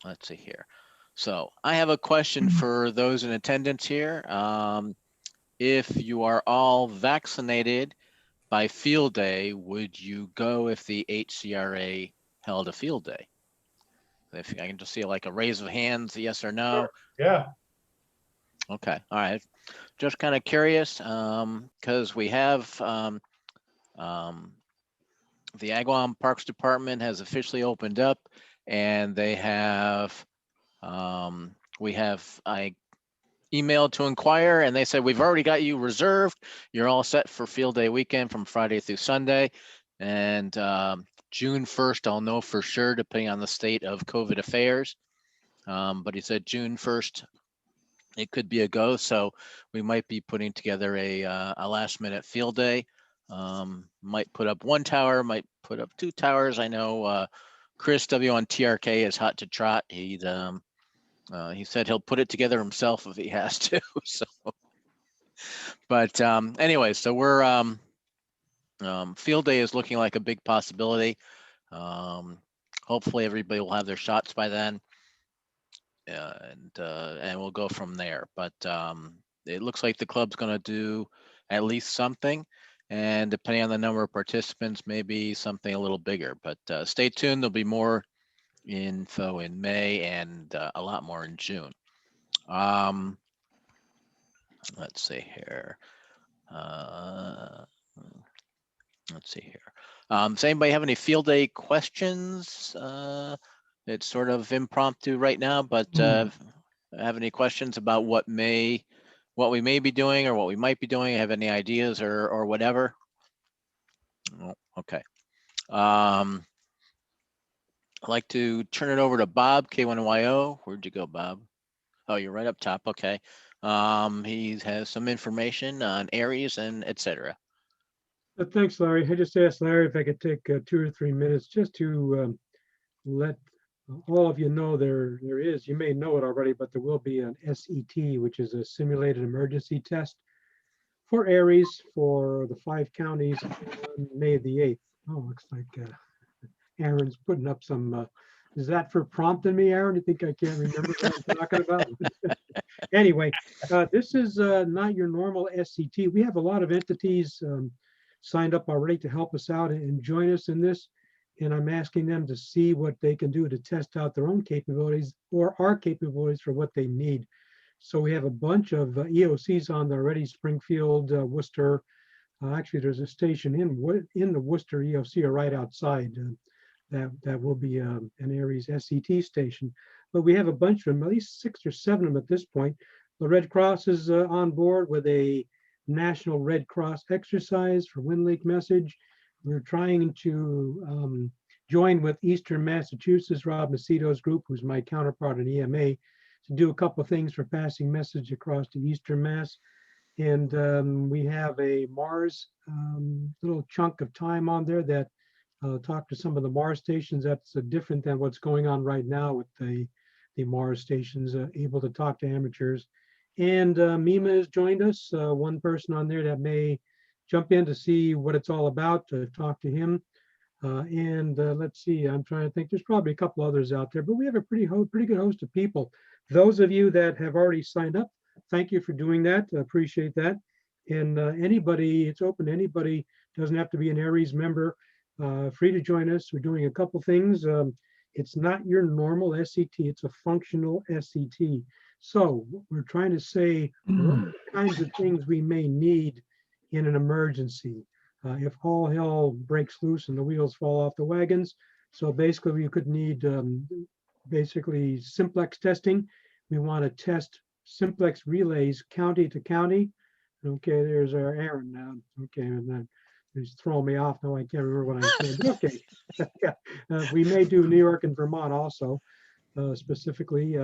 Let's see here. So I have a question for those in attendance here. If you are all vaccinated by field day, would you go if the HCRA held a field day? If I can just see like a raise of hands, yes or no. Yeah. Okay, all right. Just kind of curious, because we have the Agawam Parks Department has officially opened up, and they have I emailed to inquire, and they said we've already got you reserved. You're all set for field day weekend from Friday through Sunday, and June 1st I'll know for sure depending on the state of COVID affairs. But he said June 1st it could be a go, so we might be putting together a last minute field day. Might put up one tower, might put up two towers. I know Chris W on TRK is hot to trot. He said he'll put it together himself if he has to. So, but anyway, so we're field day is looking like a big possibility. Hopefully everybody will have their shots by then. And we'll go from there. But it looks like the club's going to do at least something, and depending on the number of participants, maybe something a little bigger. But stay tuned. There'll be more info in May and a lot more in June. Let's see here. Let's see here. Does anybody have any field day questions? It's sort of impromptu right now, but have any questions about what we may be doing or what we might be doing? Have any ideas or whatever? Oh, okay. I'd like to turn it over to Bob K1YO. Where'd you go, Bob? Oh, you're right up top. Okay. He has some information on areas and etc. Thanks, Larry. I just asked Larry if I could take 2 or 3 minutes just to let all of you know there is, you may know it already, but there will be an SET, which is a simulated emergency test for Aries for the 5 counties on May the 8th. Oh, looks like Aaron's putting up some, is that for prompting me, Aaron? You think I can't remember what I'm talking about? Anyway, this is not your normal SCT. We have a lot of entities signed up already to help us out and join us in this. And I'm asking them to see what they can do to test out their own capabilities or our capabilities for what they need. So we have a bunch of EOCs on there already, Springfield, Worcester. Actually, there's a station in the Worcester EOC or right outside that will be an Aries SCT station. But we have a bunch of them, at least 6 or 7 of them at this point. The Red Cross is on board with a National Red Cross exercise for Wind Lake message. We're trying to join with Eastern Massachusetts, Rob Macito's group, who's my counterpart in EMA, to do a couple of things for passing message across to Eastern Mass. And we have a Mars little chunk of time on there that talk to some of the Mars stations. That's different than what's going on right now with the Mars stations, able to talk to amateurs. And Mima has joined us, one person on there that may jump in to see what it's all about, to talk to him. And let's see, I'm trying to think, there's probably a couple others out there, but we have a pretty good host of people. Those of you that have already signed up, thank you for doing that. I appreciate that. And anybody, it's open to anybody, doesn't have to be an Aries member, free to join us. We're doing a couple things. It's not your normal SCT, it's a functional SCT. So we're trying to say what kinds of things we may need in an emergency. If all hell breaks loose and the wheels fall off the wagons. So basically you could need basically simplex testing. We want to test simplex relays county to county. Okay, there's our Aaron now. Okay, and then he's throwing me off now. I can't remember what I said. Okay, yeah. We may do New York and Vermont also, specifically.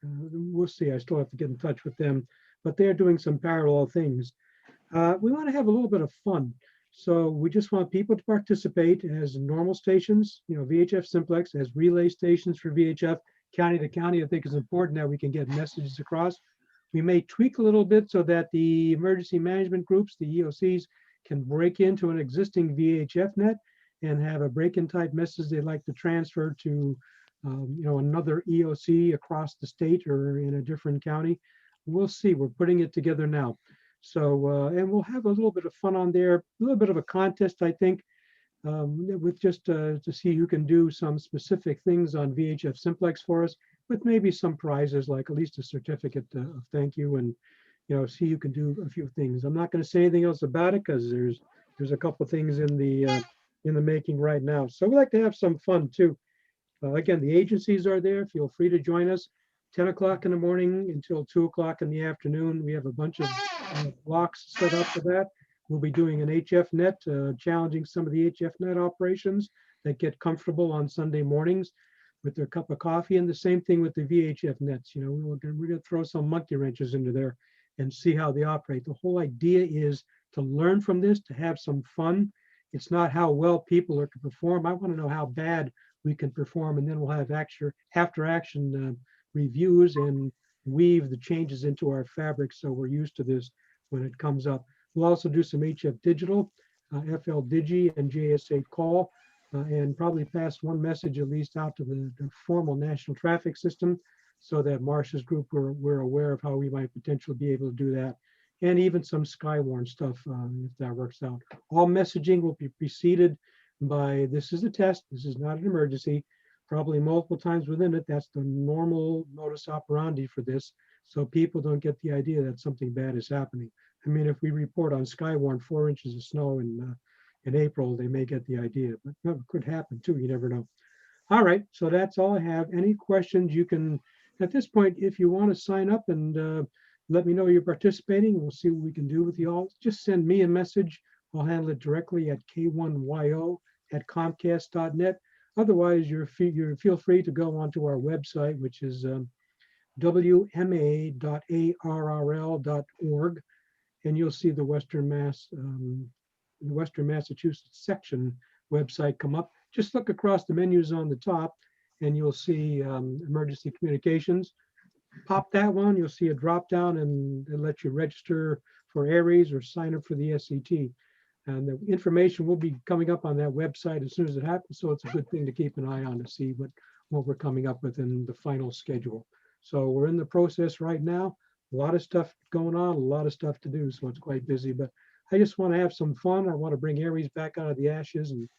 We'll see. I still have to get in touch with them, but they're doing some parallel things. We want to have a little bit of fun. So we just want people to participate as normal stations, VHF simplex, as relay stations for VHF county to county. I think it's important that we can get messages across. We may tweak a little bit so that the emergency management groups, the EOCs, can break into an existing VHF net and have a break-in type message they'd like to transfer to another EOC across the state or in a different county. We'll see. We're putting it together now. So, and we'll have a little bit of fun on there, a little bit of a contest, I think, with just to see who can do some specific things on VHF simplex for us, with maybe some prizes, like at least a certificate of thank you, and see who can do a few things. I'm not going to say anything else about it because there's a couple things in the making right now. So we like to have some fun too. Again, the agencies are there. Feel free to join us. 10 o'clock in the morning until 2 o'clock in the afternoon. We have a bunch of blocks set up for that. We'll be doing an HF net, challenging some of the HF net operations that get comfortable on Sunday mornings with their cup of coffee, and the same thing with the VHF nets. We're going to throw some monkey wrenches into there and see how they operate. The whole idea is to learn from this, to have some fun. It's not how well people are to perform. I want to know how bad we can perform, and then we'll have after action reviews and weave the changes into our fabric so we're used to this when it comes up. We'll also do some HF digital, FL Digi and JSA call, and probably pass one message at least out to the formal national traffic system so that Marcia's group we're aware of how we might potentially be able to do that. And even some Skywarn stuff if that works out. All messaging will be preceded by, this is a test, this is not an emergency. Probably multiple times within it. That's the normal modus operandi for this. So people don't get the idea that something bad is happening. I mean, if we report on Skywarn 4 inches of snow in April, they may get the idea, but it could happen too. You never know. All right, so that's all I have. Any questions you can, at this point, if you want to sign up and let me know you're participating, we'll see what we can do with you all. Just send me a message. I'll handle it directly at k1yo@comcast.net. Otherwise, you feel free to go onto our website, which is wma.arrl.org, and you'll see the Western Massachusetts section website come up. Just look across the menus on the top, and you'll see emergency communications. Pop that one, you'll see a drop down, and it'll let you register for Aries or sign up for the SCT. And the information will be coming up on that website as soon as it happens. So it's a good thing to keep an eye on to see what we're coming up with in the final schedule. So we're in the process right now. A lot of stuff going on, a lot of stuff to do. So it's quite busy, but I just want to have some fun. I want to bring Aries back out of the ashes and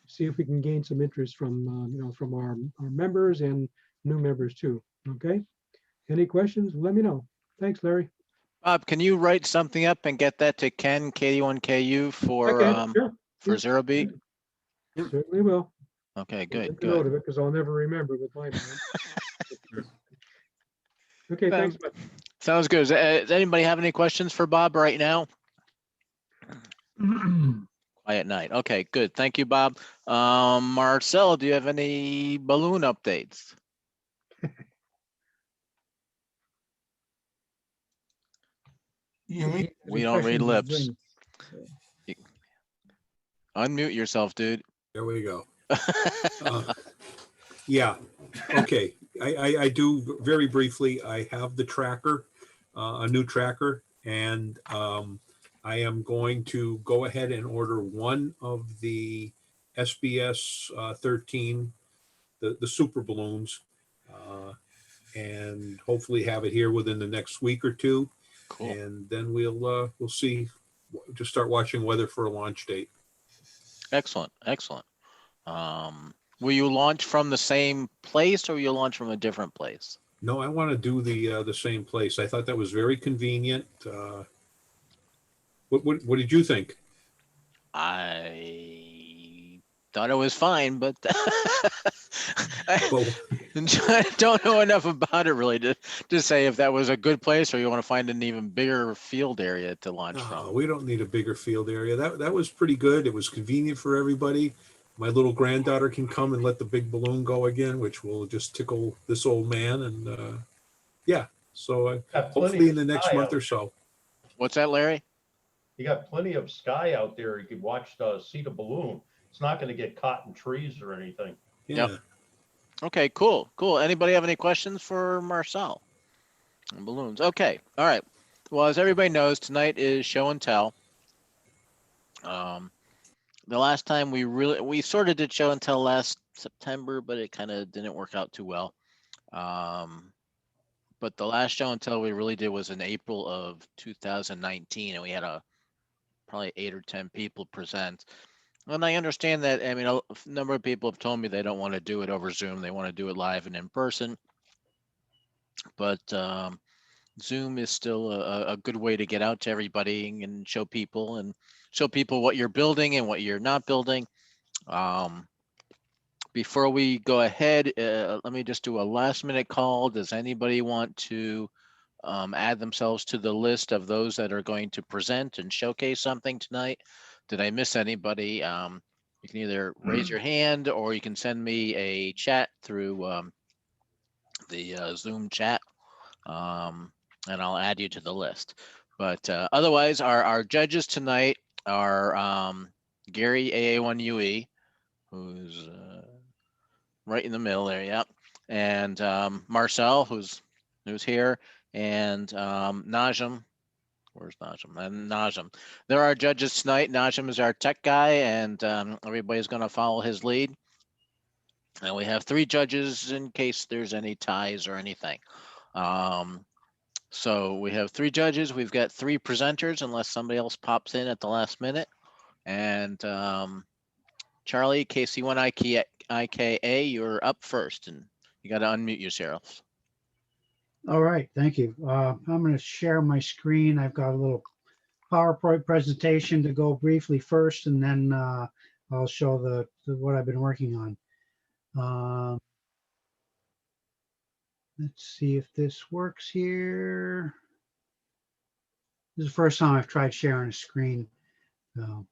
see if we can gain some interest from, from our members and new members too. Okay. Any questions? Let me know. Thanks, Larry. Bob, can you write something up and get that to Ken, KD1KU for Sure. for Zero Beat? Certainly will. Okay, I'll good, make a note good. of it because I'll never remember with my mind. Okay, thanks. Bud. Sounds good. Does anybody have any questions for Bob right now? Quiet night. Okay, good. Thank you, Bob. Marcel, do you have any balloon updates? You mean? We don't read Refreshing lips. drink. Unmute yourself, dude. There we go. Yeah, okay. I do very briefly. I have the tracker, a new tracker, and I am going to go ahead and order one of the SBS 13, the super balloons, and hopefully have it here within the next week or two. Cool. And then we'll see, just start watching weather for a launch date. Excellent. Excellent. Will you launch from the same place or will you launch from a different place? No, I want to do the same place. I thought that was very convenient. What did you think? I thought it was fine, but Well, I don't know enough about it really to say if that was a good place or you want to find an even bigger field area to launch from. we don't need a bigger field area. That was pretty good. It was convenient for everybody. My little granddaughter can come and let the big balloon go again, which will just tickle this old man. And yeah, so Got plenty hopefully in of the next sky month out. or so. What's that, Larry? You got plenty of sky out there. You could see the balloon. It's not going to get caught in trees or anything. Yeah. Yep. Okay, cool. Anybody have any questions for Marcel? Balloons. Okay. All right. Well, as everybody knows, tonight is show and tell. The last time we sort of did show and tell last September, but it kind of didn't work out too well. But the last show and tell we really did was in April of 2019, and we had probably 8 or 10 people present. And I understand that. I mean, a number of people have told me they don't want to do it over Zoom; they want to do it live and in person. But Zoom is still a good way to get out to everybody and show people what you're building and what you're not building. Before we go ahead, let me just do a last minute call. Does anybody want to add themselves to the list of those that are going to present and showcase something tonight? Did I miss anybody? You can either raise your hand or you can send me a chat through the Zoom chat. And I'll add you to the list. But otherwise, our judges tonight are Gary AA1UE, who's right in the middle there, yeah, and Marcel, who's here, and Najim. Where's Najim? And Najim. There are judges tonight. Najim is our tech guy, and everybody's going to follow his lead. And we have 3 judges in case there's any ties or anything. So we have 3 judges. We've got 3 presenters, unless somebody else pops in at the last minute. And Charlie, KC1IKA, you're up first, and you got to unmute yourself. All right, thank you. I'm going to share my screen. I've got a little PowerPoint presentation to go briefly first, and then I'll show what I've been working on. Let's see if this works here. This is the first time I've tried sharing a screen. So,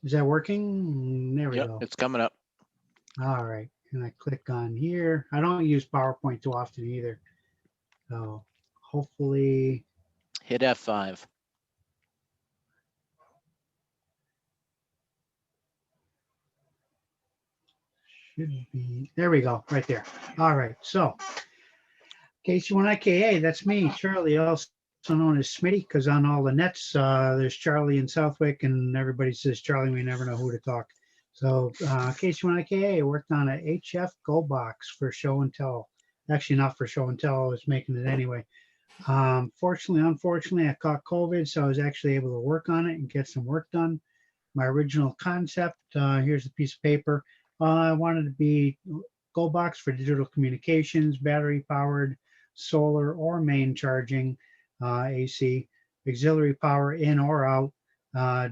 is that working? There we go. It's coming up. All right, and I click on here. I don't use PowerPoint too often either. So hopefully. Hit F5. Should be, there we go, right there. All right, so KC1IKA, that's me, Charlie, also known as Smitty, because on all the nets, there's Charlie in Southwick, and everybody says Charlie, we never know who to talk. So KC1IKA worked on a HF Go box for show and tell. Actually, not for show and tell, I was making it anyway. Unfortunately, I caught COVID, so I was actually able to work on it and get some work done. My original concept, here's a piece of paper. I wanted to be Go box for digital communications, battery powered, solar or main charging, AC, auxiliary power in or out,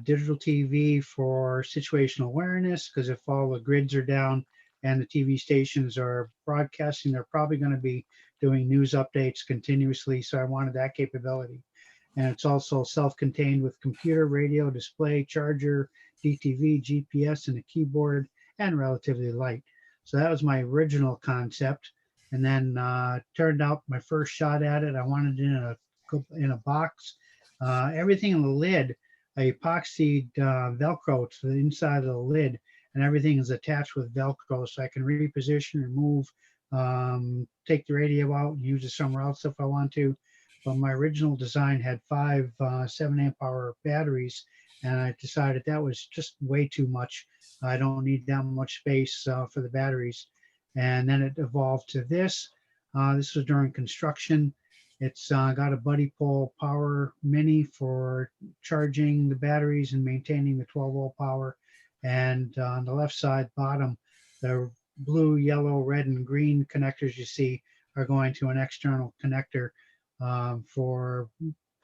digital TV for situational awareness, because if all the grids are down and the TV stations are broadcasting, they're probably going to be doing news updates continuously. So I wanted that capability. And it's also self-contained with computer, radio, display, charger, DTV, GPS, and a keyboard, and relatively light. So that was my original concept. And then turned out my first shot at it, I wanted it in a box. Everything in the lid, I epoxied Velcro to the inside of the lid, and everything is attached with Velcro, so I can reposition and move, take the radio out and use it somewhere else if I want to. But my original design had 5 7 amp hour batteries, and I decided that was just way too much. I don't need that much space for the batteries. And then it evolved to this. This was during construction. It's got a buddy pole power mini for charging the batteries and maintaining the 12-volt power. And on the left side bottom, the blue, yellow, red, and green connectors you see are going to an external connector for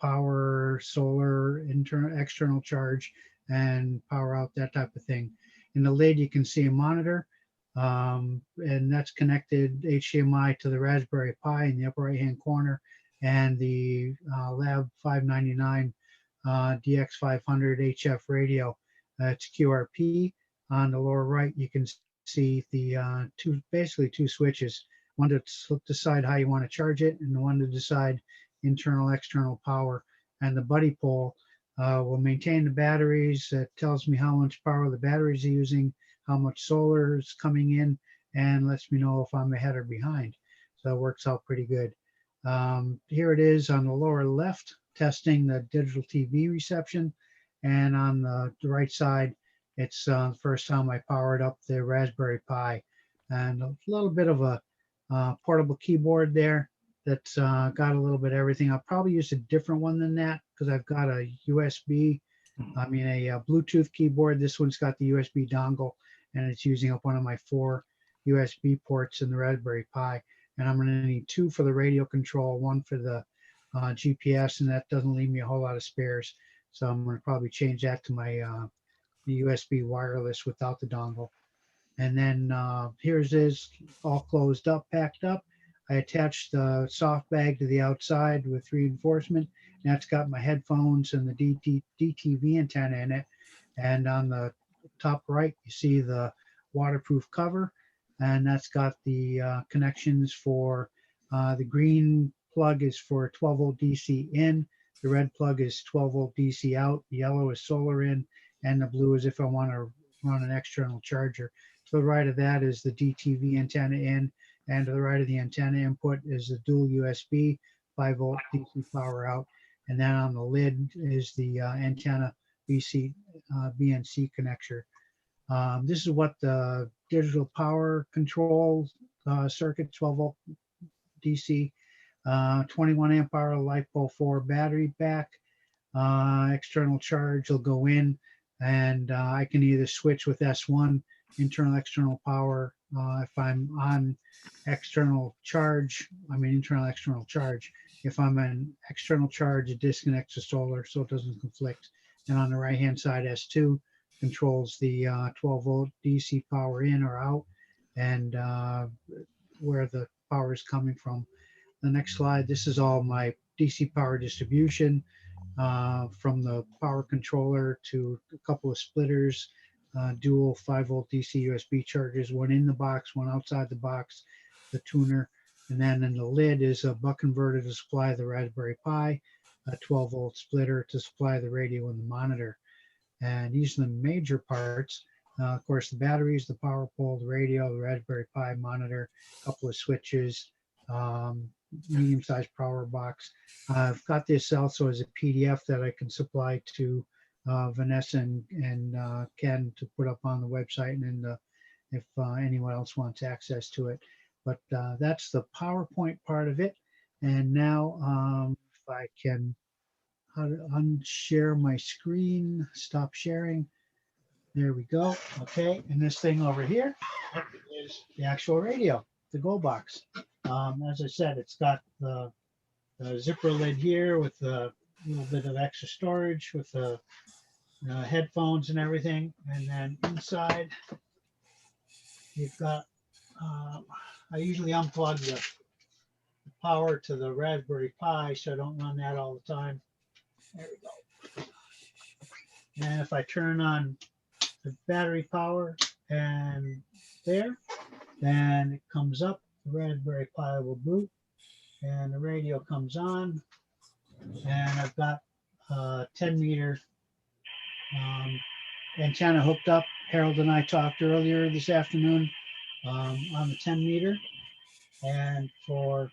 power, solar, internal, external charge, and power out, that type of thing. In the lid, you can see a monitor, and that's connected HDMI to the Raspberry Pi in the upper right-hand corner, and the Lab 599 DX500 HF radio. It's QRP. On the lower right, you can see the basically two switches, one to decide how you want to charge it, and the one to decide internal, external power. And the buddy pole will maintain the batteries. It tells me how much power the batteries are using, how much solar is coming in, and lets me know if I'm ahead or behind. So it works out pretty good. Here it is on the lower left, testing the digital TV reception. And on the right side, it's the first time I powered up the Raspberry Pi. And a little bit of a portable keyboard there that's got a little bit of everything. I'll probably use a different one than that because I've got a USB, a Bluetooth keyboard. This one's got the USB dongle, and it's using up one of my 4 USB ports in the Raspberry Pi. And I'm going to need 2 for the radio control, 1 for the GPS, and that doesn't leave me a whole lot of spares. So I'm going to probably change that to my the USB wireless without the dongle. And then here's this all closed up, packed up. I attached the soft bag to the outside with reinforcement. And that's got my headphones and the DTV antenna in it. And on the top right, you see the waterproof cover. And that's got the connections for the green plug is for 12-volt DC in. The red plug is 12-volt DC out. The yellow is solar in. And the blue is if I want to run an external charger. To the right of that is the DTV antenna in, and to the right of the antenna input is the dual USB 5-volt DC power out, and then on the lid is the antenna BNC connector. This is what the digital power control circuit, 12-volt DC, 21 amp hour LiPo 4 battery back. External charge will go in, and I can either switch with S1, internal external power. If I'm on external charge, internal external charge. If I'm on external charge, it disconnects the solar so it doesn't conflict. And on the right hand side, S2 controls the 12-volt DC power in or out, and where the power is coming from. The next slide, this is all my DC power distribution. From the power controller to a couple of splitters, dual 5-volt DC USB chargers, one in the box, one outside the box, the tuner, and then in the lid is a buck converter to supply the Raspberry Pi, a 12-volt splitter to supply the radio and the monitor. And these are the major parts. Of course, the batteries, the power pole, the radio, the Raspberry Pi monitor, a couple of switches, medium-sized power box. I've got this also as a PDF that I can supply to Vanessa and Ken to put up on the website, and then if anyone else wants access to it. But that's the PowerPoint part of it. And now if I can unshare my screen, stop sharing. There we go. Okay, and this thing over here is the actual radio, the Go Box. As I said, it's got the zipper lid here with a little bit of extra storage with the headphones and everything. And then inside, you've got, I usually unplug the power to the Raspberry Pi so I don't run that all the time. There we go. And if I turn on the battery power and there, then it comes up the Raspberry Pi will boot, and the radio comes on, and I've got 10 meter antenna hooked up. Harold and I talked earlier this afternoon on the 10 meter, and for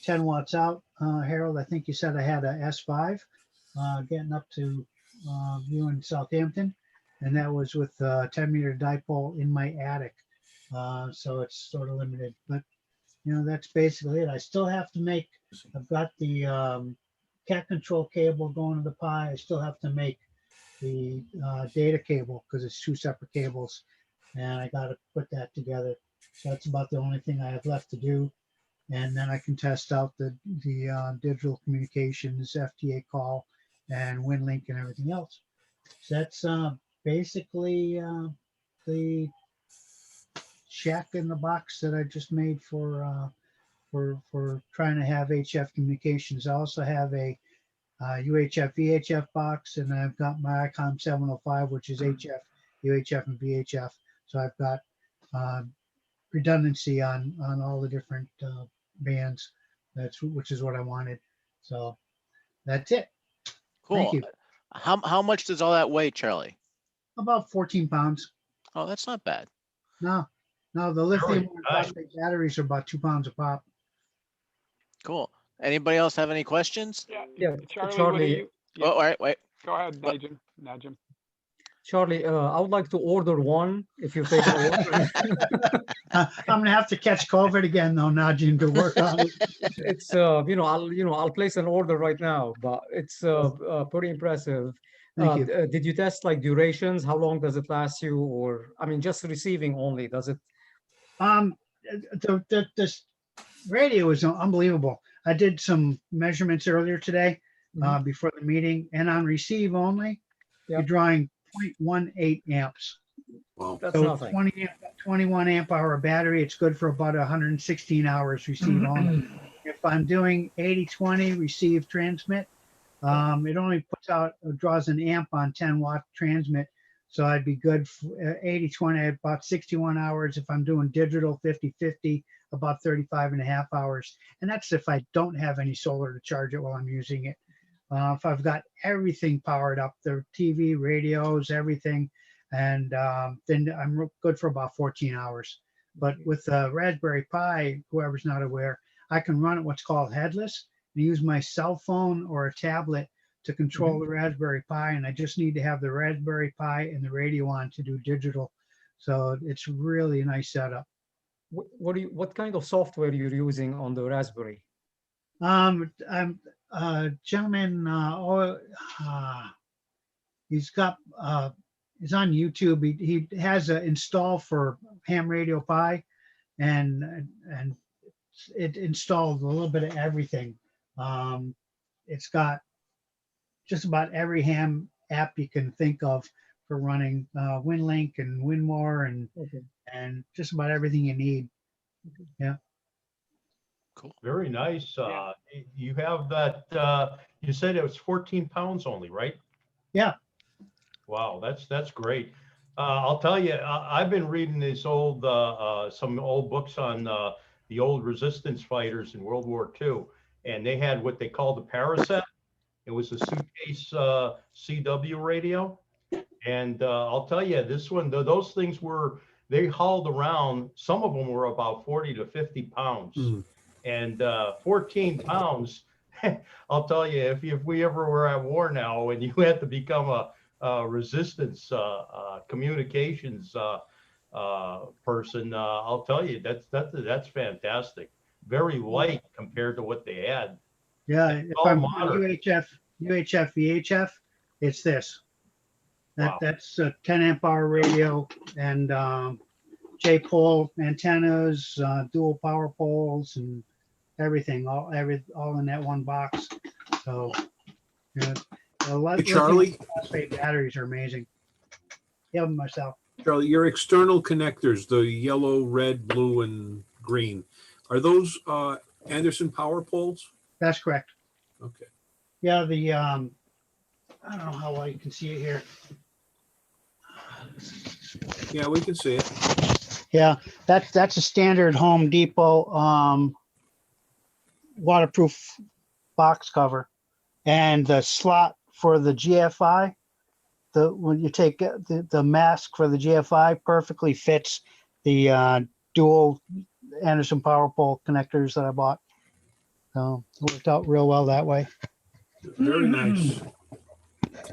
10 watts out, Harold, I think you said I had a S5 getting up to you in Southampton, and that was with a 10 meter dipole in my attic. So it's sort of limited, but that's basically it. I still have to make, I've got the cat control cable going to the Pi. I still have to make the data cable because it's 2 separate cables, and I got to put that together. So that's about the only thing I have left to do. And then I can test out the digital communications, FTA call, and WinLink and everything else. So that's basically the shack in the box that I just made for trying to have HF communications. I also have a UHF VHF box, and I've got my ICOM 705, which is HF, UHF, and VHF. So I've got redundancy on all the different bands. Which is what I wanted. So that's it. Cool. Thank you. How much does all that weigh, Charlie? About 14 pounds. Oh, that's not bad. No, the lithium phosphate batteries are about 2 pounds a pop. Cool. Anybody else have any questions? Yeah, Charlie, Charlie. what do you? Oh, wait. Go ahead, Najim. Charlie, I would like to order one if you take the order. I'm gonna have to catch COVID again though, Najim, to work on it. It's I'll place an order right now, but it's pretty impressive. Thank you. Did you test like durations? How long does it last you? Or I mean, just receiving only, does it? This radio is unbelievable. I did some measurements earlier today before the meeting, and on receive only, you're drawing 0.18 amps. Wow. That's So nothing. 21 amp hour battery. It's good for about 116 hours receive only. If I'm doing 80-20 receive transmit, it only draws an amp on 10 watt transmit. So I'd be good for 80-20 about 61 hours. If I'm doing digital 50-50, about 35.5 hours. And that's if I don't have any solar to charge it while I'm using it. If I've got everything powered up, the TV, radios, everything, and then I'm good for about 14 hours. But with the Raspberry Pi, whoever's not aware, I can run it what's called headless and use my cell phone or a tablet to control the Raspberry Pi. And I just need to have the Raspberry Pi and the radio on to do digital. So it's really a nice setup. What kind of software you're using on the Raspberry? I'm gentleman, he's on YouTube. He has an install for ham radio Pi, and it installed a little bit of everything. It's got just about every ham app you can think of for running WinLink and WinMore and just about everything you need. Yeah. Cool. Very nice. You have that, you said it was 14 pounds only, right? Yeah. Wow, that's great. I'll tell you, I've been reading this some old books on the old resistance fighters in World War II, and they had what they called the Paracet. It was a suitcase CW radio. And I'll tell you, this one, those things they hauled around, some of them were about 40 to 50 pounds. And 14 pounds, I'll tell you, if we ever were at war now and you had to become a resistance communications person, I'll tell you, that's fantastic. Very light compared to what they had. Yeah, if I'm UHF, VHF, it's this. That's a 10 amp hour radio and J-pole antennas, dual power poles, and everything, all in that one box. So, Hey, Charlie, phosphate batteries are amazing. Yeah, myself. Charlie, your external connectors, the yellow, red, blue, and green, are those Anderson power poles? That's correct. Okay. Yeah, I don't know how well you can see it here. Yeah, we can see it. Yeah, that's a standard Home Depot waterproof box cover. And the slot for the GFI, when you take the mask for the GFI perfectly fits the dual Anderson power pole connectors that I bought. So it worked out real well that way. Very nice.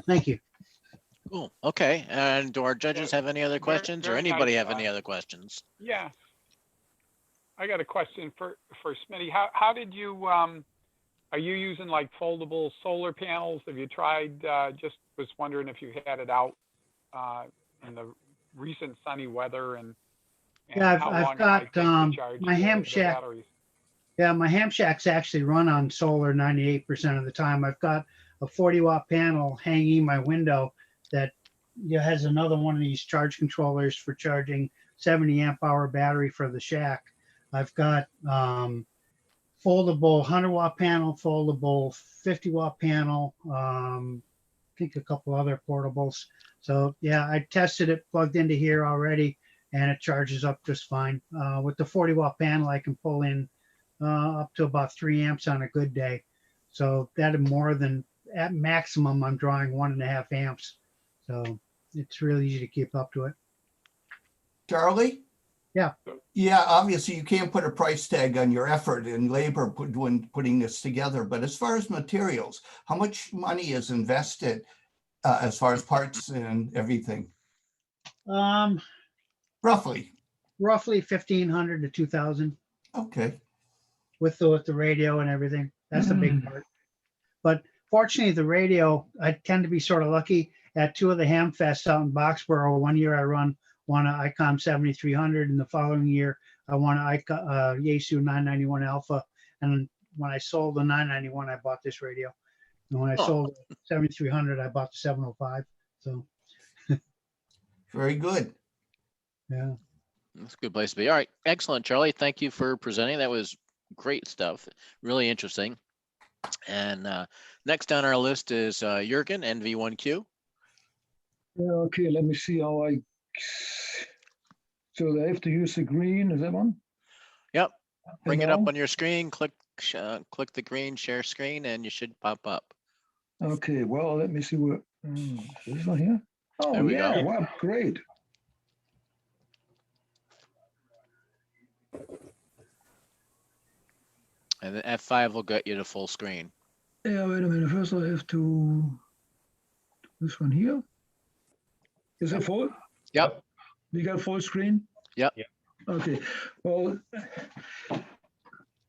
Thank you. Cool. Okay. And do our judges have any other questions or very anybody nice, have any other questions? Yeah. I got a question for Smitty. How did you, are you using like foldable solar panels? Have you tried, just was wondering if you had it out in the recent sunny weather and Yeah, how I've long it might take got to charge my ham the shack. batteries. Yeah, my ham shacks actually run on solar 98% of the time. I've got a 40-watt panel hanging my window that has another one of these charge controllers for charging 70 amp hour battery for the shack. I've got foldable 100-watt panel, foldable 50-watt panel, I think a couple other portables. So yeah, I tested it plugged into here already, and it charges up just fine. With the 40-watt panel, I can pull in up to about 3 amps on a good day. So that more than at maximum, I'm drawing 1.5 amps. So it's really easy to keep up to it. Charlie? Yeah. Yeah, obviously you can't put a price tag on your effort and labor when putting this together, but as far as materials, how much money is invested as far as parts and everything? Roughly 1,500 to 2,000. Okay. With the radio and everything. That's the big part. But fortunately, the radio, I tend to be sort of lucky at 2 of the ham fests out in Boxborough. One year I won an ICOM 7300, and the following year I won an Yaesu 991 Alpha. And when I sold the 991, I bought this radio. And when I sold the 7300, I bought the 705. So very good. Yeah. That's a good place to be. All right. Excellent, Charlie. Thank you for presenting. That was great stuff. Really interesting. And next on our list is Jurgen, NV1Q. Yeah, okay, let me see how so I have to use the green, is that one? Yep. Bring it now? up on your screen, click the green share screen, and you should pop up. Okay, well, let me see what, is this one here? Oh, There we yeah, go. wow, great. And then F5 will get you to full screen. Yeah, wait a minute, first I have to, this one here? Is it full? Yep. You got full screen? Yep. Okay, well,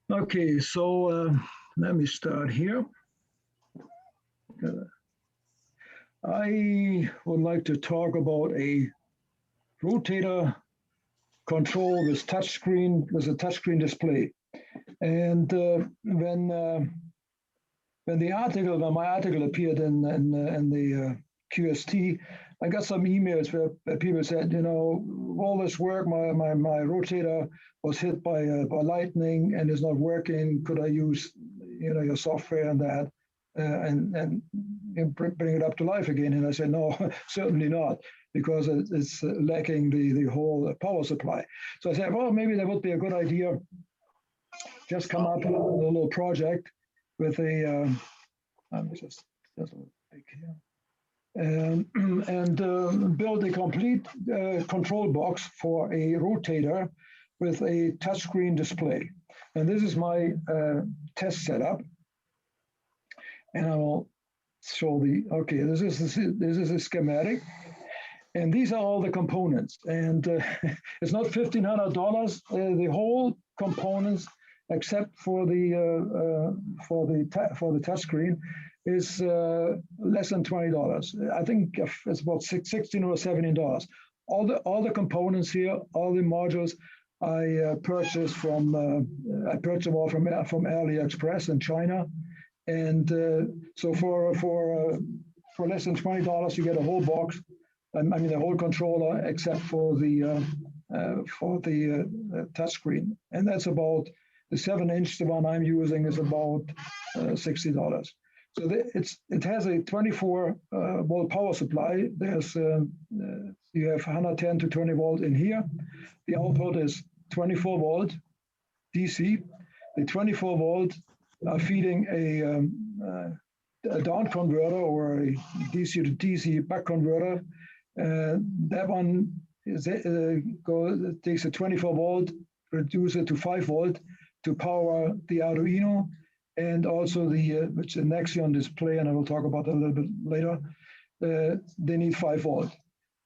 okay, so let me start here. I would like to talk about a rotator control with touchscreen, with a touchscreen display. And when my article appeared in the QST, I got some emails where people said, you know, all this work, my rotator was hit by lightning and is not working. Could I use, you know, your software and that and bring it up to life again? And I said, no, certainly not, because it's lacking the whole power supply. So I said, well, maybe that would be a good idea. Just come up with a little project with a, and build a complete control box for a rotator with a touchscreen display. And this is my test setup. And I will show okay, this is a schematic. And these are all the components. And it's not $1,500. The whole components, except for the touchscreen, is less than $20. I think it's about $16 or $17. All the components here, all the modules, I purchased I purchased them all from AliExpress in China, and so for less than $20, you get a whole box. I mean, the whole controller except for the touchscreen, and that's about the 7-inch. The one I'm using is about $60. So it has a 24 volt power supply. There's you have 110 to 20 volt in here. The output is 24 volt DC. The 24 volt are feeding a down converter or a DC to DC buck converter. That one takes a 24 volt, reduce it to 5 volt to power the Arduino and also which the Nexion display, and I will talk about that a little bit later. They need 5 volt.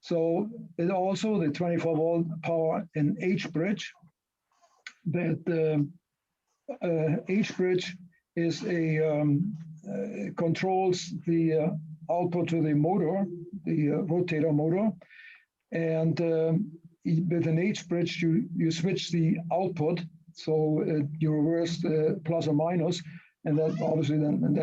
So it also the 24 volt power an H bridge. That H bridge is controls the output to the motor, the rotator motor, and with an H bridge you switch the output, so you reverse the plus or minus, and that obviously then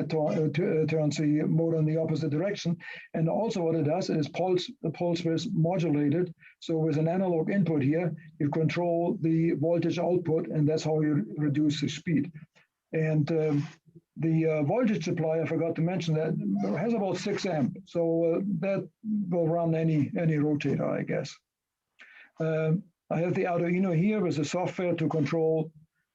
turns the motor in the opposite direction. And also what it does is the pulse width modulated. So with an analog input here, you control the voltage output, and that's how you reduce the speed. And the voltage supply, I forgot to mention that, has about 6 amp. So that will run any rotator, I guess. I have the Arduino here with the software to control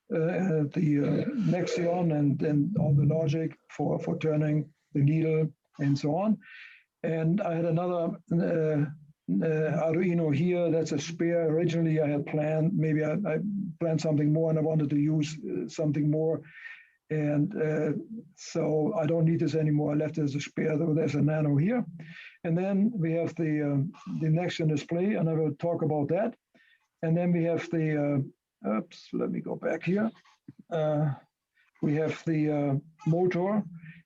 the Nexion and all the logic for turning the needle and so on. And I had another Arduino here. That's a spare. Originally, I had planned, maybe I planned something more and I wanted to use something more. And so I don't need this anymore. I left it as a spare, though there's a Nano here. And then we have the Nexion display, and I will talk about that. And then we have the, oops, let me go back here. We have the motor.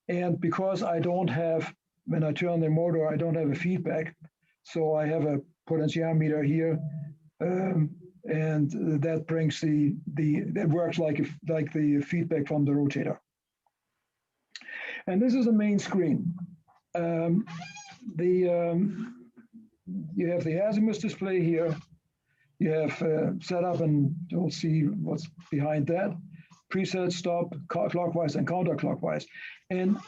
And because I don't have, when I turn the motor, I don't have a feedback. So I have a potentiometer here. And that brings that works like the feedback from the rotator. And this is the main screen. You have the azimuth display here. You have set up, and you'll see what's behind that. Preset, stop, clockwise and counterclockwise. And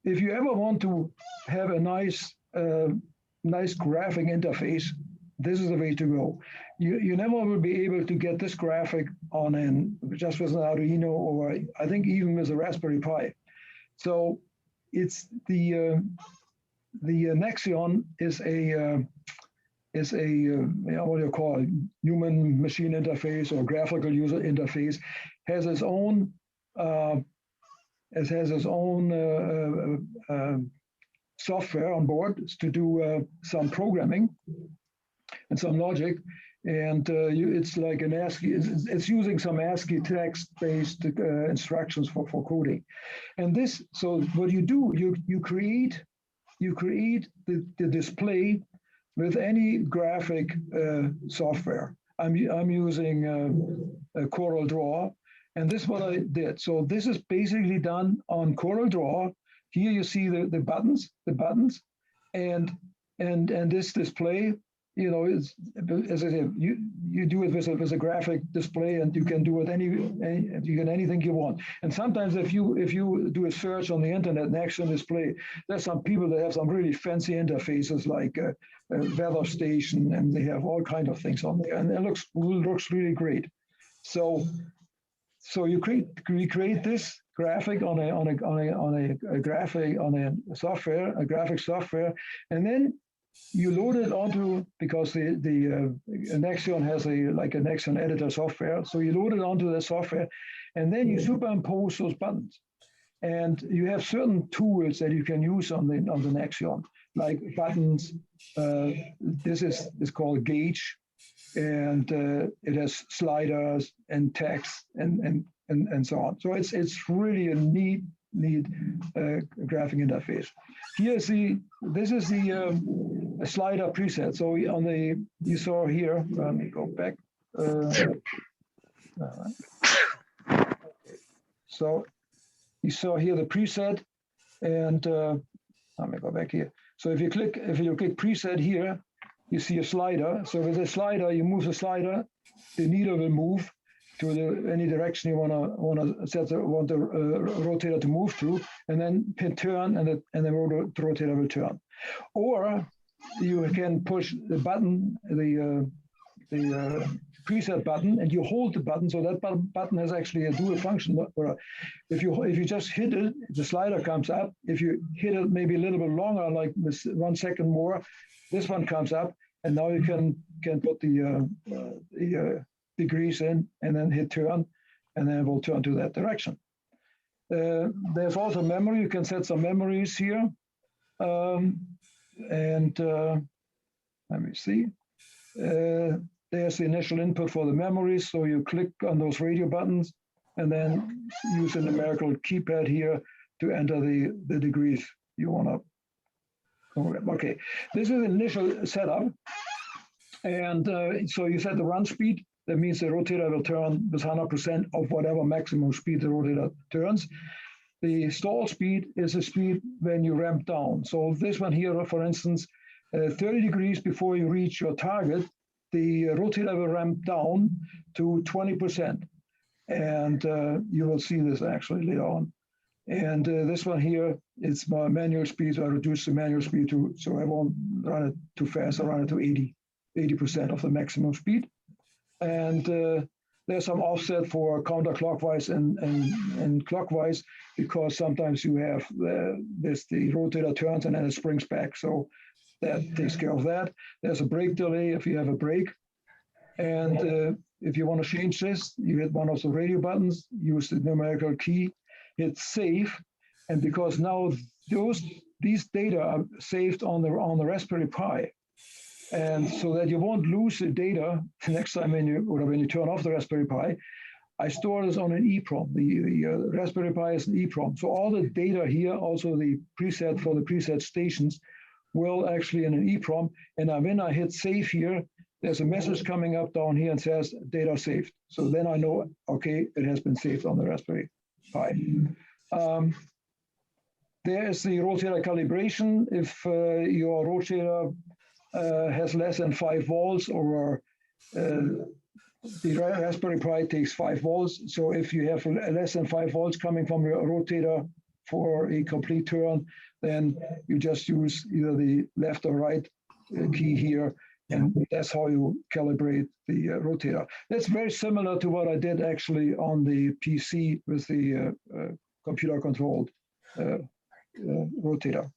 if you ever want to have a nice graphic interface, this is the way to go. You never will be able to get this graphic on just with an Arduino, or I think even with a Raspberry Pi. So it's the Nexion is a what do you call it, human machine interface or graphical user interface, has its own software on board to do some programming and some logic, and it's like an ASCII. It's using some ASCII text-based instructions for coding. And this, so what you do, you create the display with any graphic software. I'm using Coral Draw, and this is what I did. So this is basically done on Coral Draw. Here you see the buttons, and this display, you know, is, as I said, you do it with a graphic display, and you can do it anything you want. And sometimes if you do a search on the internet, Nexion display, there's some people that have some really fancy interfaces like a weather station, and they have all kinds of things on there, and it looks really great. So you create this graphic on a graphic software, and then you load it onto, because the Nexion has a Nexion editor software. So you load it onto the software, and then you superimpose those buttons. And you have certain tools that you can use on the Nexion, like buttons. This is called Gauge, and it has sliders and text and so on. So it's really a neat graphic interface. This is the slider preset. So you saw here. Let me go back. So you saw here the preset, and let me go back here. So if you click preset here, you see a slider. So with a slider, you move the slider, the needle will move, any direction you want the rotator to move to, and then hit turn, and the rotator will turn. Or you can push the button, the preset button, and you hold the button, so that button has actually a dual function. If you just hit it, the slider comes up. If you hit it maybe a little bit longer, like this 1 second more, this one comes up, and now you can put the degrees in, and then hit turn, and then it will turn to that direction. There's also memory. You can set some memories here, and let me see. There's the initial input for the memories. So you click on those radio buttons and then use a numerical keypad here to enter the degrees you want to. Okay, this is the initial setup. And so you set the run speed. That means the rotator will turn with 100% of whatever maximum speed the rotator turns. The stall speed is the speed when you ramp down. So this one here, for instance, 30 degrees before you reach your target, the rotator will ramp down to 20%. And you will see this actually later on. And this one here, it's my manual speed, so I reduce the manual speed so I won't run it too fast. I run it to 80% of the maximum speed. And there's some offset for counterclockwise and clockwise, because sometimes you have the rotator turns and then it springs back. So that takes care of that. There's a brake delay if you have a brake. And if you want to change this, you hit one of the radio buttons, use the numerical key, hit save. And because now these data are saved on the Raspberry Pi, and so that you won't lose the data next time when you turn off the Raspberry Pi, I store this on an EEPROM. The Raspberry Pi is an EEPROM. So all the data here, also the preset for the preset stations, will actually in an EEPROM. And when I hit save here, there's a message coming up down here and says data saved. So then I know, okay, it has been saved on the Raspberry Pi. There is the rotator calibration. If your rotator has less than 5 volts, or the Raspberry Pi takes 5 volts. So if you have less than 5 volts coming from your rotator for a complete turn, then you just use either the left or right key here, and that's how you calibrate the rotator. That's very similar to what I did actually on the PC with the computer-controlled rotator.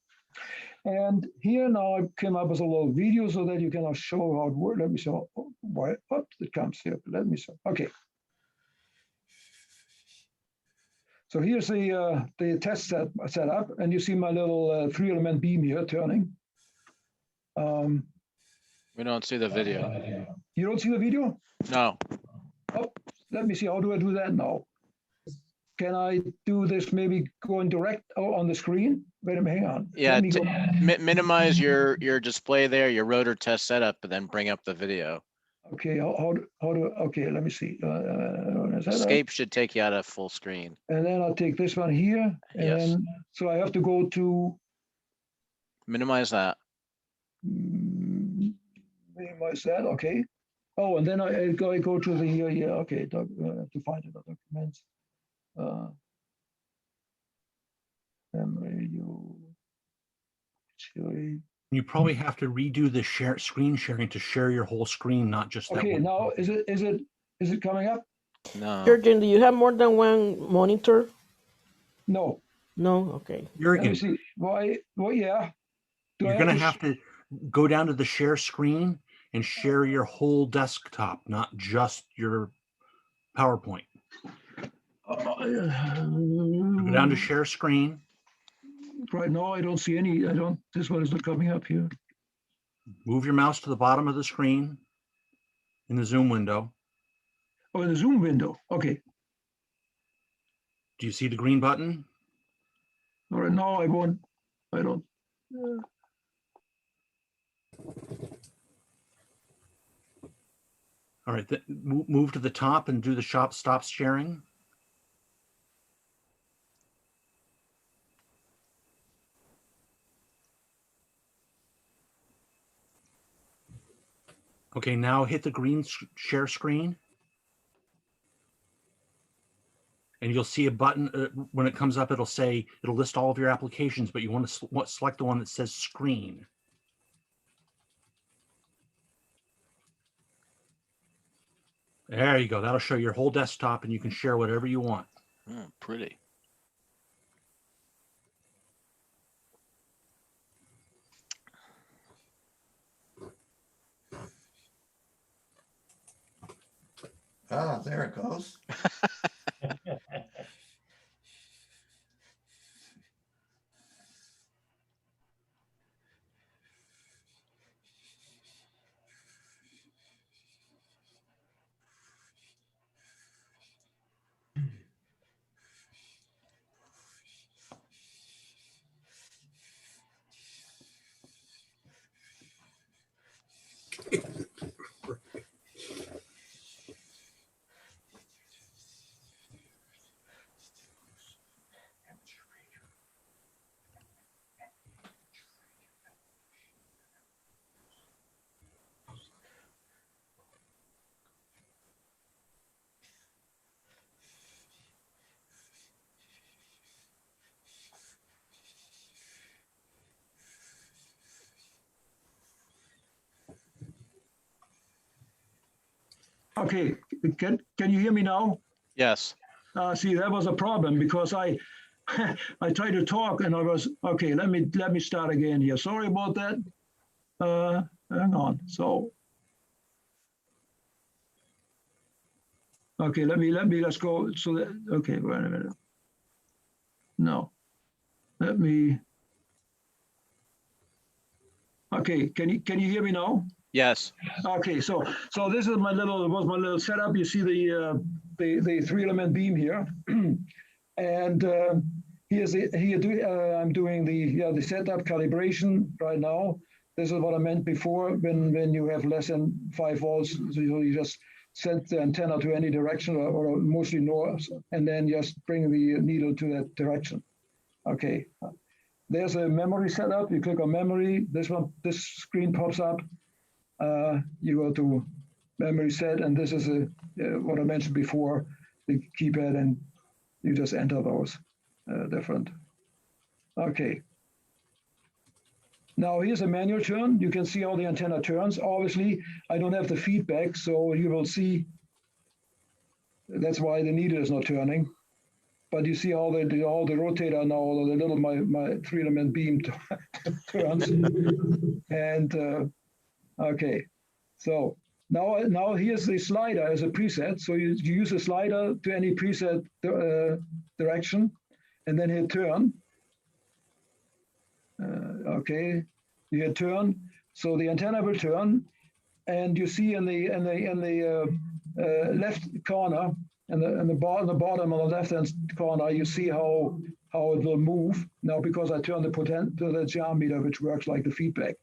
And here now I came up with a little video so that you can show how it works. Let me show why it comes here. Let me show. Okay. So here's the test setup, and you see my little 3-element beam here turning. We don't see the video. You don't see the video? No. Oh, let me see. How do I do that now? Can I do this maybe going direct on the screen? Wait a minute, hang on. Yeah, minimize your display there, your rotor test setup, and then bring up the video. Okay, how do okay, let me see. Escape should take you out of full screen. And then I'll take this one here. And Yes. then, so I have to go to Minimize that. minimize that, okay. Oh, and then I go to the, yeah, okay, to find the documents. You probably have to redo the screen sharing to share your whole screen, not just that Okay, one. now is it coming up? No. Jurgen, do you have more than one monitor? No. No? Okay. Let me Jurgen, see. Why? Well, yeah. Do I you're going to to have to go down to the share screen and share your whole desktop, not just your PowerPoint. Go down to share screen. Right now, I don't see any. This one is not coming up here. Move your mouse to the bottom of the screen in the Zoom window. Oh, in the Zoom window. Okay. Do you see the green button? All right. No, I won't. I don't. All right. Move to the top and do the stop sharing. Okay, now hit the green share screen. and you'll see a button when it comes up. It'll list all of your applications, but you want to select the one that says screen. There you go. That'll show your whole desktop, and you can share whatever you want. Oh, pretty. Ah, there it goes. Okay, can you hear me now? Yes. See, that was a problem because I I tried to talk and I was okay. Let me start again here. Sorry about that. Hang on. So okay, let's go. So that, okay, wait a minute. No, let me. Okay, can you hear me now? Yes. Okay, so this is my little setup. You see the 3-element beam here, and I'm doing the setup calibration right now. This is what I meant before when you have less than 5 volts. So you just set the antenna to any direction or mostly north, and then just bring the needle to that direction. Okay. There's a memory setup. You click on memory. This screen pops up. You go to memory set, and this is what I mentioned before, the keypad, and you just enter those different. Okay. Now here's a manual turn. You can see how the antenna turns. Obviously, I don't have the feedback, so you will see. That's why the needle is not turning. But you see all the rotator now, all the little my 3-element beam turns. And okay, so now here's the slider as a preset. So you use a slider to any preset direction, and then hit turn. Okay, you hit turn. So the antenna will turn, and you see in the left corner, and the bottom on the left hand corner, you see how it will move now because I turned the potentiometer, which works like the feedback.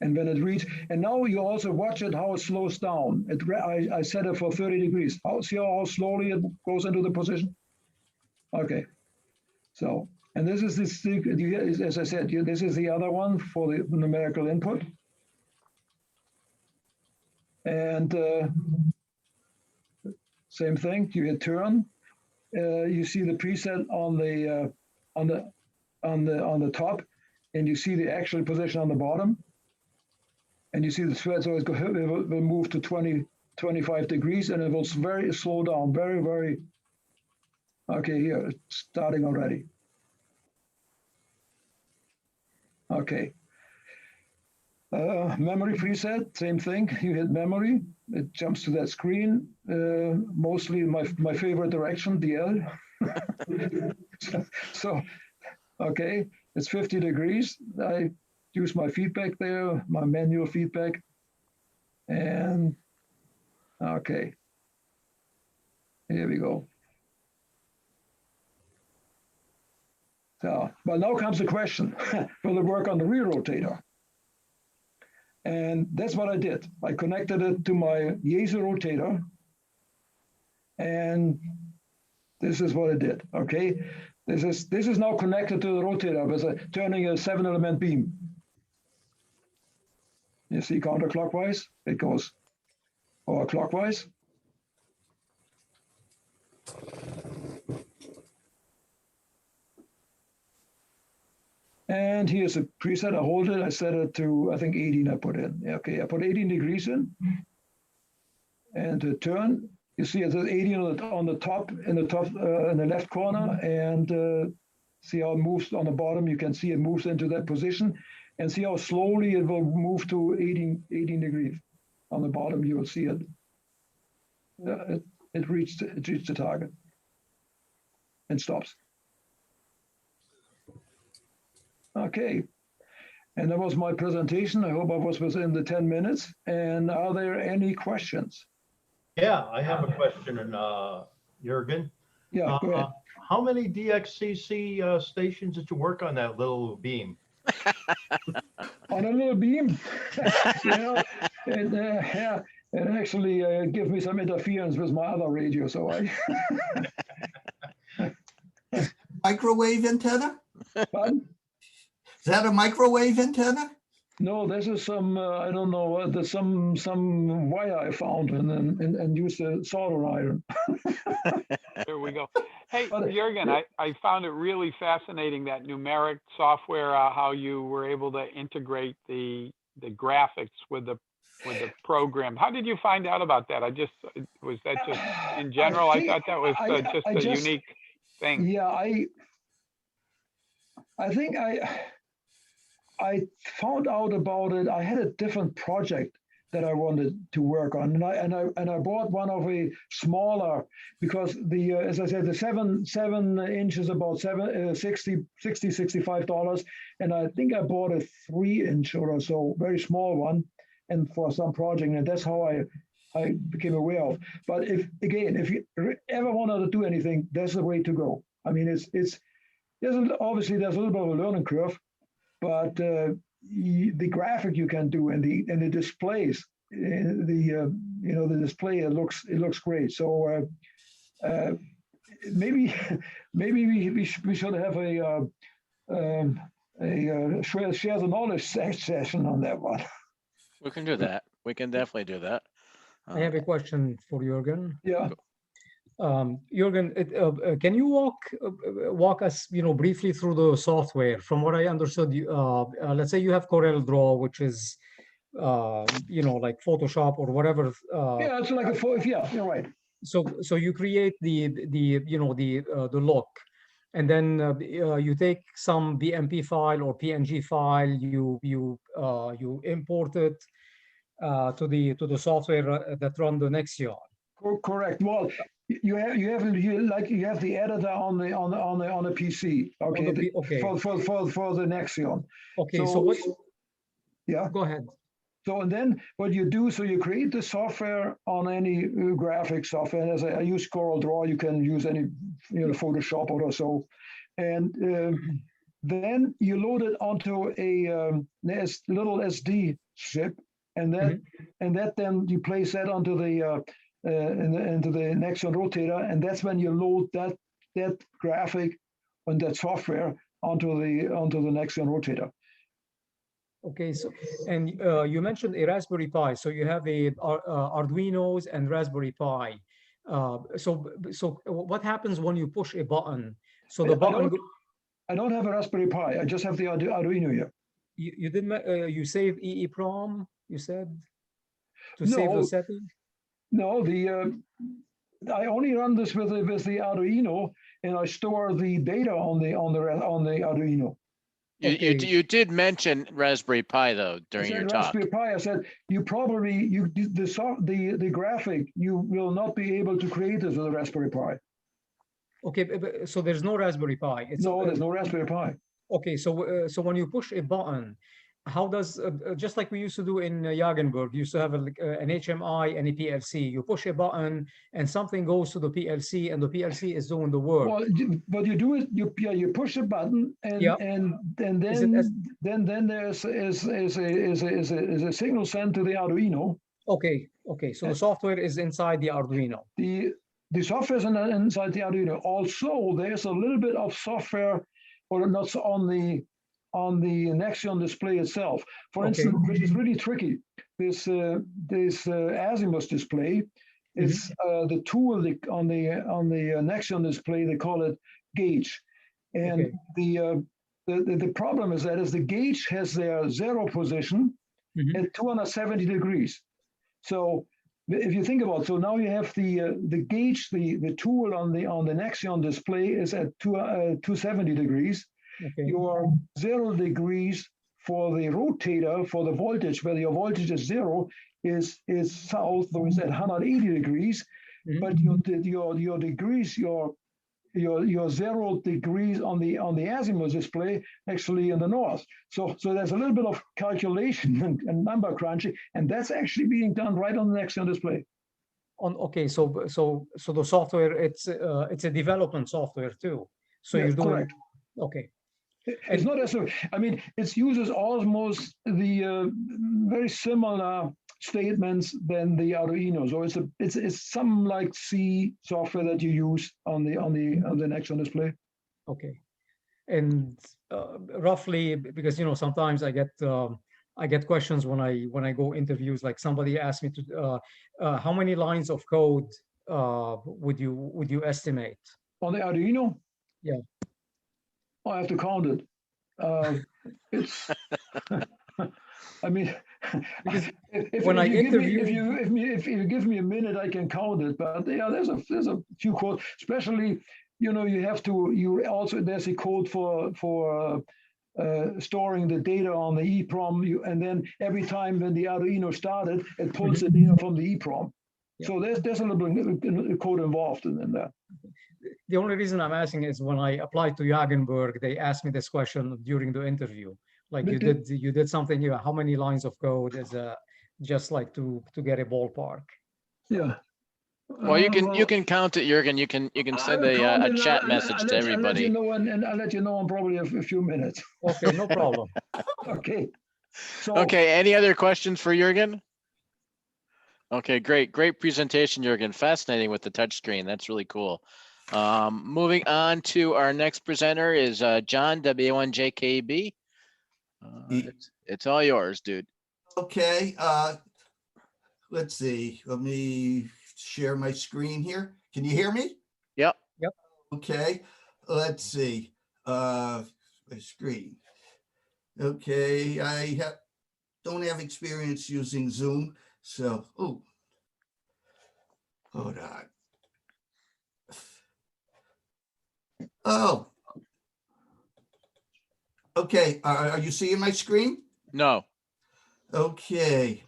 And when it reads, and now you also watch it how it slows down. I set it for 30 degrees. See how slowly it goes into the position? Okay. So, and this is as I said, this is the other one for the numerical input. And same thing, you hit turn. You see the preset on the top, and you see the actual position on the bottom. And you see the thread, so it will move to 25 degrees, and it will very slow down, very, very. Okay, here, it's starting already. Okay. Memory preset, same thing. You hit memory, it jumps to that screen. Mostly my favorite direction, DL. So, okay, it's 50 degrees. I use my feedback there, my manual feedback. And okay, here we go. So, but now comes the question, will it work on the rear rotator? And that's what I did. I connected it to my Yaesu rotator, and this is what I did. Okay, this is now connected to the rotator with turning a 7-element beam. You see counterclockwise, it goes, or clockwise. And here's a preset. I hold it. I set it to, I think 18 I put in. Okay, I put 18 degrees in. And to turn, you see it says 18 on the top, in the left corner. And see how it moves on the bottom. You can see it moves into that position. And see how slowly it will move to 18 degrees. On the bottom, you will see it. It reached the target and stops. Okay, and that was my presentation. I hope I was within the 10 minutes. And are there any questions? Yeah, I have a question, Jürgen. Yeah, go ahead. How many DXCC stations did you work on that little beam? On a little beam, it actually gives me some interference with my other radio, so I. Microwave antenna? Pardon? Is that a microwave antenna? No, this is some, I don't know, there's some wire I found and used a solder iron. There we go. Hey, Jürgen, I found it really fascinating, that numeric software, how you were able to integrate the graphics with the program. How did you find out about that? Was that just in general? I thought that was just a unique thing. Yeah, I think I found out about it. I had a different project that I wanted to work on, and I bought one of a smaller, because the as I said, the 7 inch is about $65, and I think I bought a 3 inch or so, very small one, and for some project, and that's how I became aware of. But if you ever wanted to do anything, that's the way to go. I mean, obviously there's a little bit of a learning curve, but the graphic you can do and the displays, the display, it looks great. So maybe we should have a share the knowledge session on that one. We can do that. We can definitely do that. I have a question for Jürgen. Yeah. Jürgen, can you walk us, briefly through the software? From what I understood, let's say you have CorelDRAW, which is, like Photoshop or whatever. Yeah, it's like you're right. So you create the look, and then you take some BMP file or PNG file, you import it to the software that run the Nexion. Correct. Well, you have the editor on the PC. Okay. For the Nexion. Okay. So what? Yeah. Go ahead. So and then what you do, so you create the software on any graphic software. As I use CorelDRAW, you can use any Photoshop or so, and then you load it onto a little SD chip, and that then you place that onto the into the Nexion rotator, and that's when you load that graphic and that software onto the Nexion rotator. Okay, so and you mentioned a Raspberry Pi, so you have a Arduinos and Raspberry Pi. So what happens when you push a button? So the button. I don't have a Raspberry Pi. I just have the Arduino here. You didn't. You save EEPROM. You said to save the setting. No, I only run this with the Arduino, and I store the data on the Arduino. You did mention Raspberry Pi though during your talk. Raspberry Pi. I said the graphic you will not be able to create this with a Raspberry Pi. Okay, so there's no Raspberry Pi. There's no Raspberry Pi. Okay, so when you push a button, how does just like we used to do in Jagenburg, you used to have an HMI and a PLC. You push a button and something goes to the PLC, and the PLC is doing the work. Well, what you do is you push a button, and then there's a signal sent to the Arduino. Okay. So the software is inside the Arduino. The software is inside the Arduino. Also, there's a little bit of software, or not on the Nexion display itself. For instance, which is really tricky. This azimuth display is the tool on the Nexion display. They call it gauge, and the the problem is that as the gauge has their zero position at 270 degrees. So if you think about, so now you have the gauge, the tool on the Nexion display is at 270 degrees. Okay. Your 0 degrees for the rotator, for the voltage, where your voltage is 0, is south, though it's at 180 degrees. But your degrees, your 0 degrees on the azimuth display actually in the north. So there's a little bit of calculation and number crunching, and that's actually being done right on the Nexion display. Okay, so the software, it's a development software too. So Yes, you're doing correct. okay. It's not as I mean, it uses almost the very similar statements than the Arduino. So it's some like C software that you use on the Nexion display. Okay, and roughly, because sometimes I get questions when I go interviews. Like somebody asked me to how many lines of code would you estimate on the Arduino? Yeah, I have to count it. It's I mean, if you give me a minute, I can count it. But yeah, there's a few codes, especially there's a code for storing the data on the EEPROM, and then every time when the Arduino started, it pulls the data from the EEPROM. Yeah. So there's a little bit of code involved in that. The only reason I'm asking is when I applied to Jagenberg, they asked me this question during the interview. Like you did something here. How many lines of code is just like to get a ballpark? Yeah. Well, you can count it, Jürgen. You can send a chat message to everybody. I'll let you know in probably a few minutes. Okay, no problem. Okay. So, okay. Any other questions for Jürgen? Okay, great presentation, Jürgen. Fascinating with the touchscreen. That's really cool. Moving on to our next presenter is John, W1JKB. It's all yours, dude. Okay, let's see. Let me share my screen here. Can you hear me? Yep. Okay, let's see. My screen. Okay, I don't have experience using Zoom, so hold on. Oh. Okay, are you seeing my screen? No. Okay.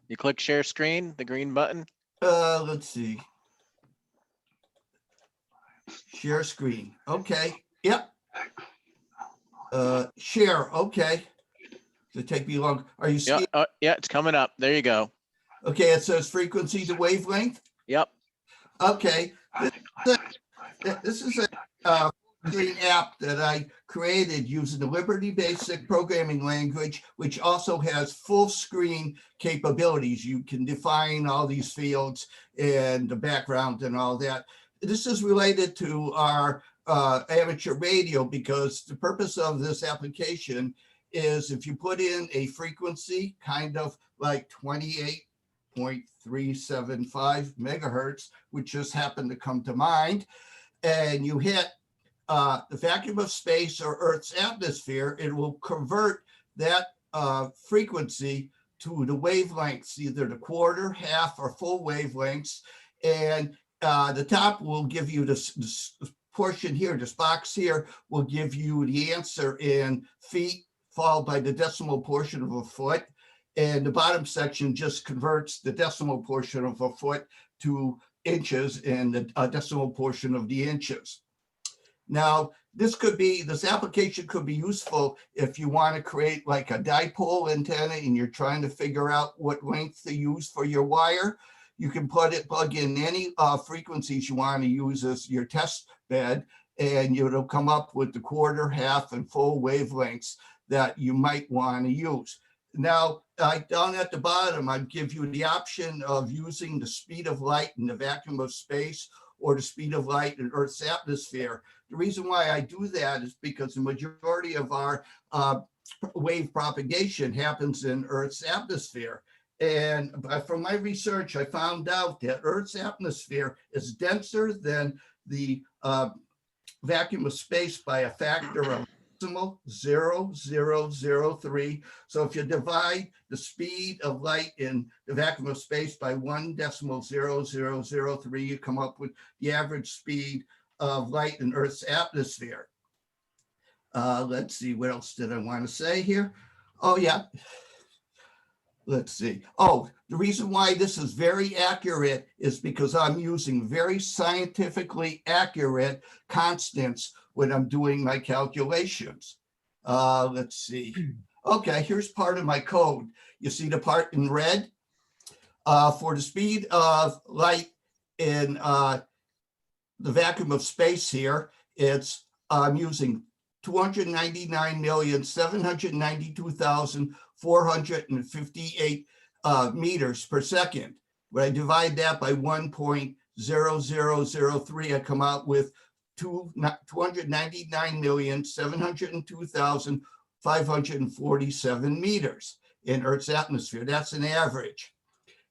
You click share screen, the green button. Let's see. Share screen. Okay. Yep. Share. Okay. Does it take me long? Are you seeing? Yeah, it's coming up. There you go. Okay, it says frequency to wavelength. Yep. Okay. This is a screen app that I created using the Liberty Basic programming language, which also has full screen capabilities. You can define all these fields and the background and all that. This is related to our amateur radio because the purpose of this application is if you put in a frequency kind of like 28.375 megahertz, which just happened to come to mind, and you hit the vacuum of space or Earth's atmosphere, it will convert that frequency to the wavelengths, either the quarter, half, or full wavelengths. And the top will give you this portion here, this box here will give you the answer in feet, followed by the decimal portion of a foot. And the bottom section just converts the decimal portion of a foot to inches and the decimal portion of the inches. Now, this application could be useful if you want to create like a dipole antenna and you're trying to figure out what length to use for your wire. You can plug in any frequencies you want to use as your test bed, and it'll come up with the quarter, half, and full wavelengths that you might want to use. Now, down at the bottom, I give you the option of using the speed of light in the vacuum of space or the speed of light in Earth's atmosphere. The reason why I do that is because the majority of our wave propagation happens in Earth's atmosphere. And from my research, I found out that Earth's atmosphere is denser than the vacuum of space by a factor of .0003. So if you divide the speed of light in the vacuum of space by 1.0003, you come up with the average speed of light in Earth's atmosphere. Let's see, what else did I want to say here? Oh, yeah. Let's see. Oh, the reason why this is very accurate is because I'm using very scientifically accurate constants when I'm doing my calculations. Let's see. Okay, here's part of my code. You see the part in red? For the speed of light in the vacuum of space here, I'm using 299,792,458 meters per second. When I divide that by 1.0003, I come out with 299,702,547 meters in Earth's atmosphere. That's an average.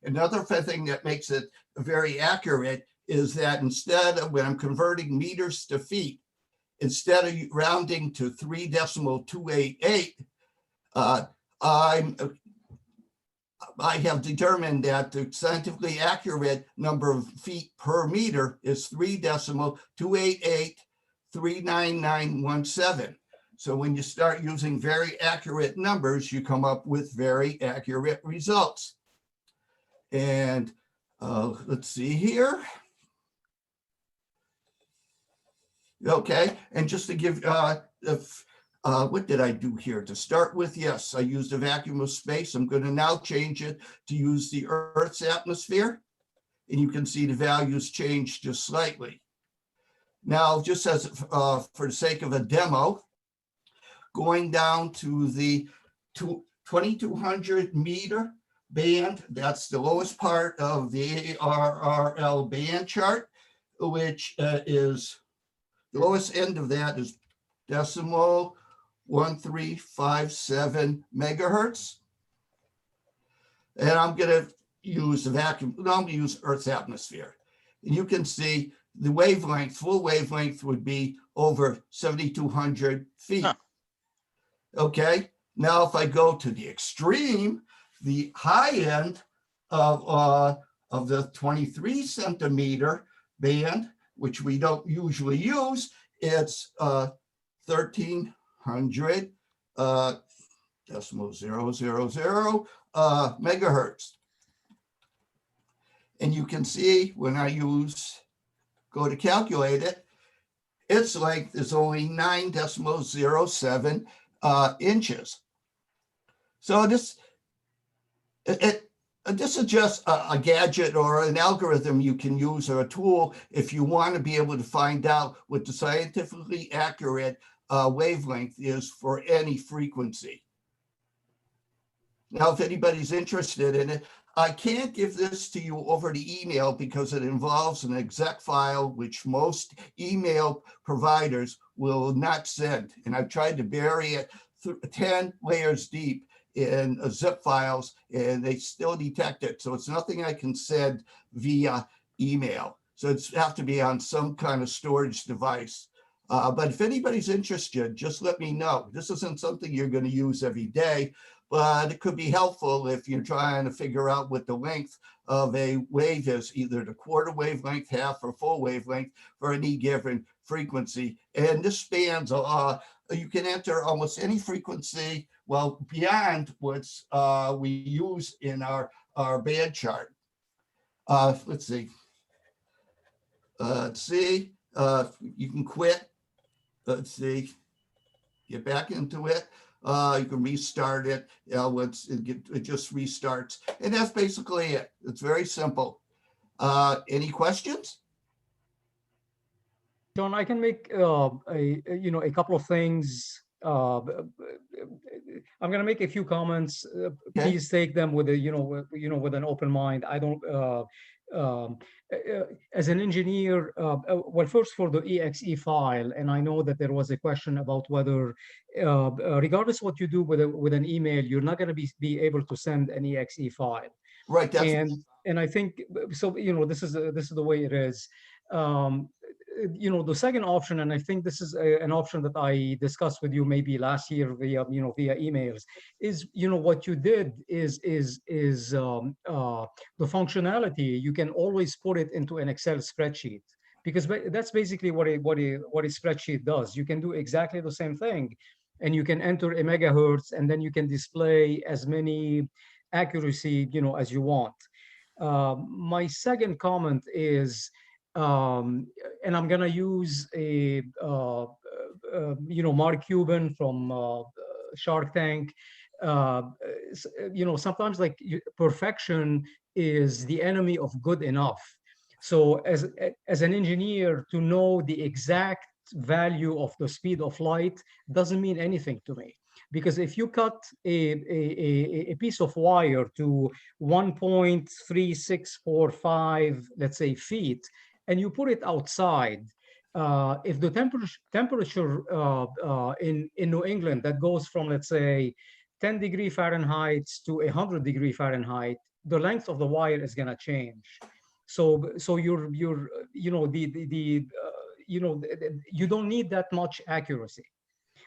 Another thing that makes it very accurate is that instead of, when I'm converting meters to feet, instead of rounding to 3.288, I have determined that the scientifically accurate number of feet per meter is 3.288,39917. So when you start using very accurate numbers, you come up with very accurate results. And let's see here. Okay, and just to give, what did I do here? To start with, yes, I used a vacuum of space. I'm going to now change it to use the Earth's atmosphere. And you can see the values change just slightly. Now, just as for the sake of a demo, going down to the 2200 meter band, that's the lowest part of the ARRL band chart, which is the lowest end of that is 0.1357 megahertz. And I'm going to use the vacuum, no, I'm going to use Earth's atmosphere. And you can see the wavelength, full wavelength would be over 7,200 feet. Huh. Okay, now if I go to the extreme, the high end of the 23 centimeter band, which we don't usually use, it's 1,300 .000 megahertz. And you can see when I go to calculate it, its length is only 9.07 inches. So this is just a gadget or an algorithm you can use, or a tool if you want to be able to find out what the scientifically accurate wavelength is for any frequency. Now, if anybody's interested in it, I can't give this to you over the email because it involves an exec file, which most email providers will not send. And I've tried to bury it 10 layers deep in zip files, and they still detect it. So it's nothing I can send via email. So it's have to be on some kind of storage device. But if anybody's interested, just let me know. This isn't something you're going to use every day, but it could be helpful if you're trying to figure out what the length of a wave is, either the quarter wavelength, half, or full wavelength for any given frequency. And this spans, you can enter almost any frequency, well, beyond what's we use in our band chart. Let's see. You can quit. Let's see. Get back into it. You can restart it. Once it just restarts, and that's basically it. It's very simple. Any questions? John, I can make a couple of things. I'm going to make a few comments. Please take them with with an open mind. I don't. As an engineer, well, first for the exe file, and I know that there was a question about whether, regardless what you do with an email, you're not going to be able to send an exe file. Right. And I think so. This is the way it is. the second option, and I think this is an option that I discussed with you maybe last year via, via emails, is, what you did is the functionality. You can always put it into an Excel spreadsheet, because that's basically what a spreadsheet does. You can do exactly the same thing, and you can enter a megahertz, and then you can display as many accuracy, as you want. My second comment is, and I'm gonna use a Mark Cuban from Shark Tank. Sometimes like perfection is the enemy of good enough. So as an engineer, to know the exact value of the speed of light doesn't mean anything to me. Because if you cut a piece of wire to 1.3645, let's say, feet, and you put it outside, if the temperature in New England that goes from, let's say, 10 °F to 100 °F, the length of the wire is going to change. So you don't need that much accuracy.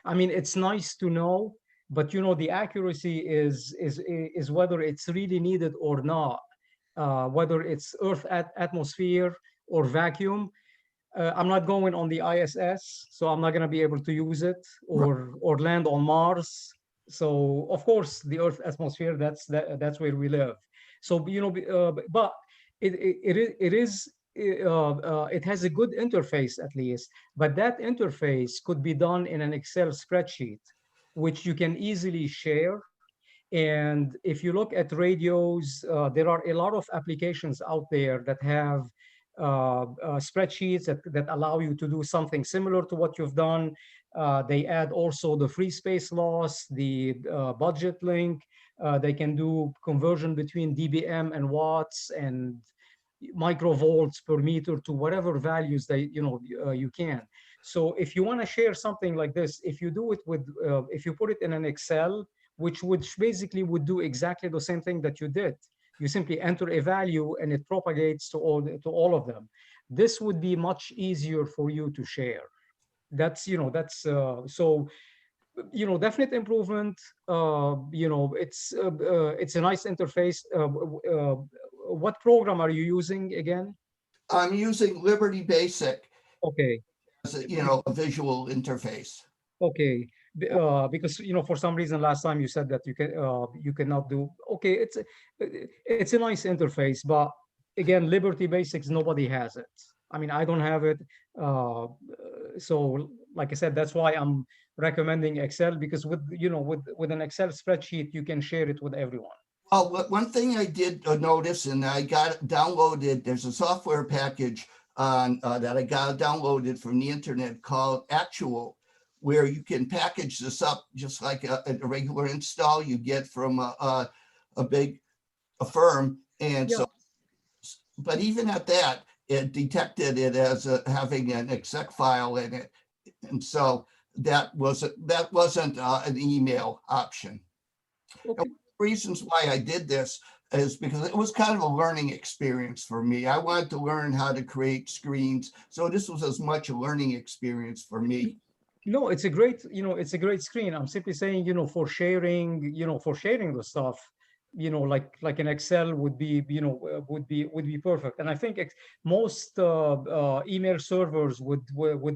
I mean, it's nice to know, but the accuracy is whether it's really needed or not, whether it's Earth atmosphere or vacuum. I'm not going on the ISS, so I'm not going to be able to use it, or land on Mars. So of course, the Earth atmosphere, that's where we live. So but it has a good interface at least, but that interface could be done in an Excel spreadsheet, which you can easily share. And if you look at radios, there are a lot of applications out there that have spreadsheets that allow you to do something similar to what you've done. They add also the free space loss, the budget link. They can do conversion between dBm and watts and microvolts per meter to whatever values you can. So if you want to share something like this, if you do it with, if you put it in an Excel, which basically would do exactly the same thing that you did, you simply enter a value and it propagates to all of them. This would be much easier for you to share. That's so. Definite improvement. It's a nice interface. What program are you using again? I'm using Liberty Basic. Okay. As a visual interface. Okay. Because for some reason last time you said that you cannot do. Okay, it's a nice interface, but again, Liberty Basics, nobody has it. I mean, I don't have it. So like I said, that's why I'm recommending Excel, because with an Excel spreadsheet, you can share it with everyone. Oh, one thing I did notice, and I got downloaded, there's a software package that I got downloaded from the internet called Actual, where you can package this up just like a regular install you get from a big firm. And so, but even at that, it detected it as having an exec file in it. And so that wasn't an email option. Okay. Reasons why I did this is because it was kind of a learning experience for me. I wanted to learn how to create screens. So this was as much a learning experience for me. No, it's a great screen. I'm simply saying, for sharing the stuff, like an Excel would be perfect. And I think most email servers would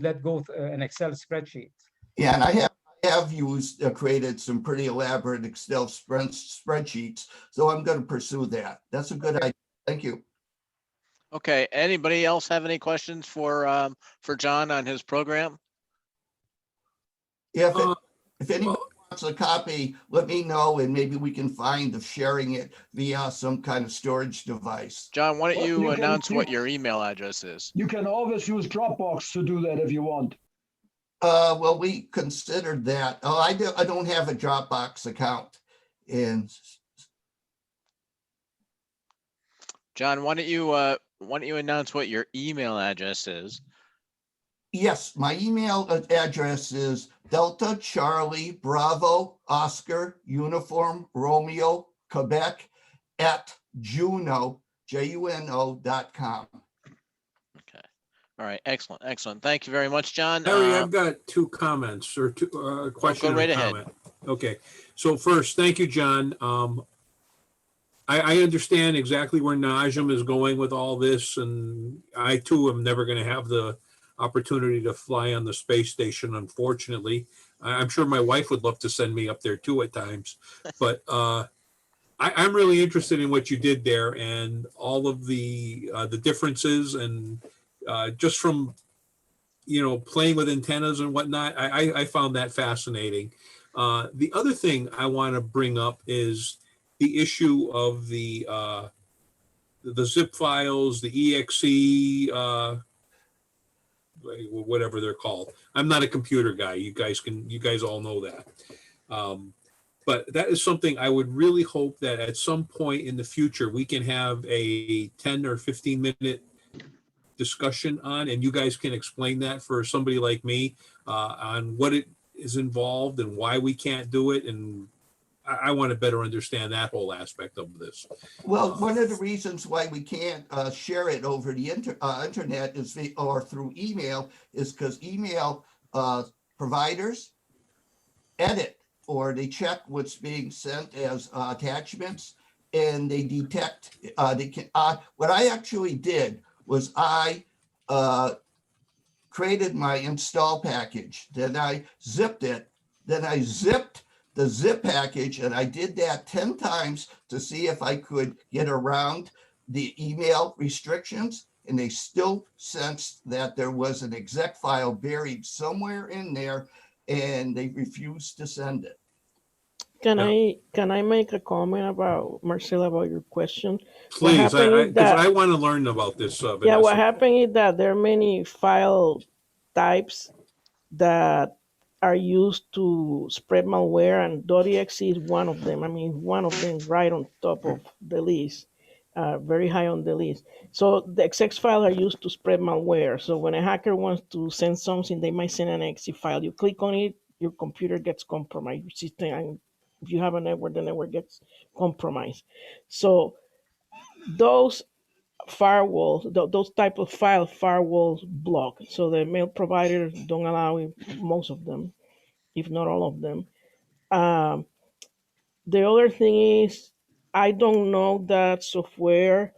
let go an Excel spreadsheet. Yeah, and I have used created some pretty elaborate Excel spreadsheets, so I'm going to pursue that. That's a good idea. Thank you. Okay. Anybody else have any questions for John on his program? Yeah, if anybody wants a copy, let me know, and maybe we can find of sharing it via some kind of storage device. John, why don't you You can- announce what your email address is? You can always use Dropbox to do that if you want. Well, we considered that. Oh, I don't have a Dropbox account. And John, why don't you announce what your email address is? yes, my email address is Delta Charlie Bravo Oscar Uniform Romeo Quebec @ Juno JUNO.com. Okay. All right, excellent, excellent. Thank you very much, John. Harry, I've got two comments or two, question go right and a ahead. comment. Okay, so first, thank you, John. I understand exactly where Najim is going with all this, and I too am never going to have the opportunity to fly on the space station, unfortunately. I'm sure my wife would love to send me up there too at times, but I'm really interested in what you did there and all of the differences, and just from playing with antennas and whatnot, I found that fascinating. The other thing I want to bring up is the issue of the zip files, the exe, whatever they're called. I'm not a computer guy. You guys all know that. But that is something I would really hope that at some point in the future we can have a 10 or 15-minute discussion on, and you guys can explain that for somebody like me on what it is involved and why we can't do it. And I want to better understand that whole aspect of this. Well, one of the reasons why we can't share it over the internet or through email is because email providers edit or they check what's being sent as attachments, and they detect. What I actually did was I created my install package. Then I zipped it. Then I zipped the zip package, and I did that 10 times to see if I could get around the email restrictions, and they still sensed that there was an exec file buried somewhere in there, and they refused to send it. Can I make a comment about Marcela about your question? Please, because I want to learn about this. Yeah, what Vanessa. happened is that there are many file types that are used to spread malware, and .exe is one of them. I mean, one of them right on top of the list, very high on the list. So the exec files are used to spread malware. So when a hacker wants to send something, they might send an exe file. You click on it, your computer gets compromised, your system, and if you have a network, the network gets compromised. So those firewalls, those type of firewalls block. So the mail providers don't allow it, most of them, if not all of them. The other thing is, I don't know that software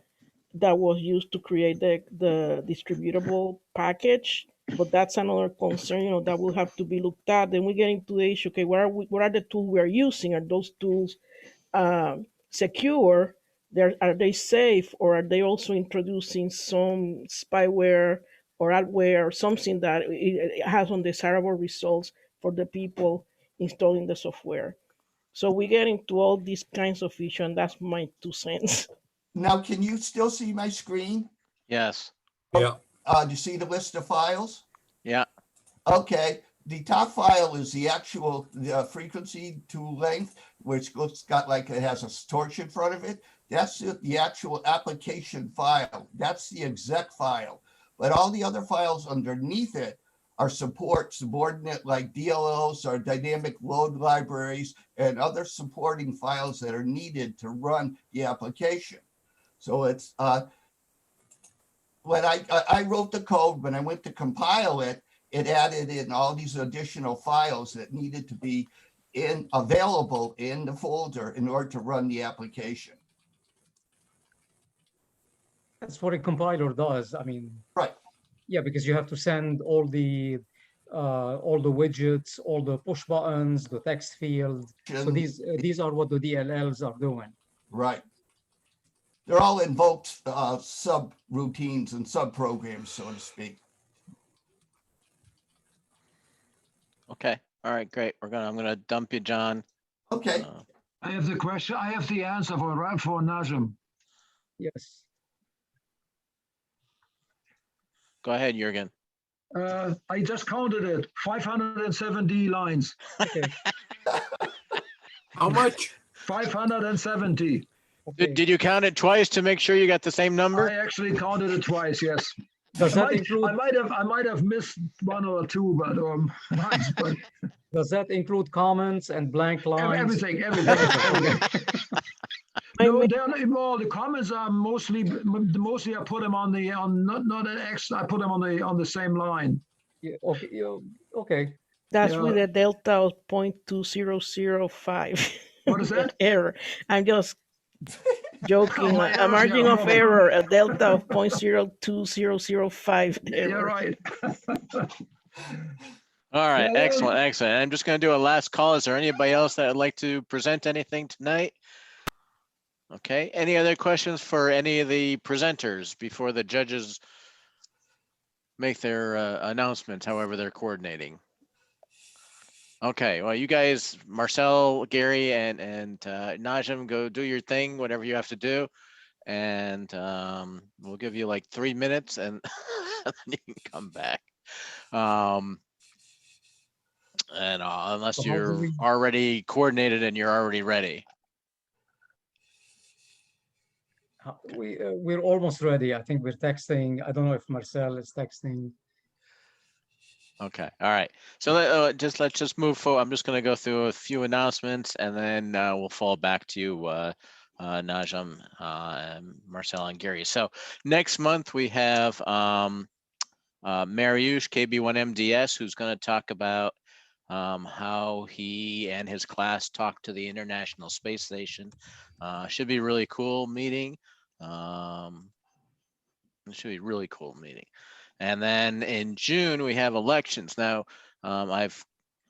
that was used to create the distributable package, but that's another concern, that will have to be looked at. Then we get into the issue, okay, what are the tools we are using? Are those tools secure? Are they safe, or are they also introducing some spyware or adware or something that it has undesirable results for the people installing the software? So we get into all these kinds of issues, and that's my 2 cents. Now, can you still see my screen? Yes. Yeah. Do you see the list of files? Yeah. Okay. The top file is the actual frequency to length, which got like it has a torch in front of it. That's the actual application file. That's the exec file. But all the other files underneath it are subordinate, like DLLs or dynamic load libraries and other supporting files that are needed to run the application. So it's when I wrote the code, when I went to compile it, it added in all these additional files that needed to be available in the folder in order to run the application. That's what a compiler does. I mean, right. Yeah, because you have to send all the widgets, all the push buttons, the text field. So these are what the DLLs are doing. Right. They're all invoked subroutines and subprograms, so to speak. Okay. All right. Great. I'm gonna dump you, John. Okay. I have the question. I have the answer for Najim. Yes. Go ahead, Jürgen. I just counted it. 570 lines. Okay. How much? 570. Okay. Did you count it twice to make sure you got the same number? I actually counted it twice. Yes. Does that include? I might have missed one or two, but but does that include comments and blank lines? Everything. No, well, the comments are mostly I put them on not an X. I put them on the same line. Yeah, okay. Okay. That's Yeah. with a delta of 0.2005. What is that? Error. I'm just joking. My A errors, margin yeah, of probably. error, a delta of 0.02005 Yeah, error. right. All right, Yeah, excellent, excellent. I'm just going to do a last call. Is there anybody else that would like to present anything tonight? Okay, any other questions for any of the presenters before the judges make their announcements, however they're coordinating? Okay, well, you guys, Marcel, Gary, and Najim, go do your thing, whatever you have to do. And we'll give you like 3 minutes and then you can come back. And unless So how do you're we- already coordinated and you're already ready. We're almost ready. I think we're texting. I don't know if Marcel is texting. Okay, all right. So let's just move forward. I'm just going to go through a few announcements and then we'll fall back to you, Najim, and Marcel and Gary. So next month we have Mariusz, KB1MDS, who's going to talk about how he and his class talked to the International Space Station. Should be a really cool meeting. It should be a really cool meeting. And then in June, we have elections. Now, I've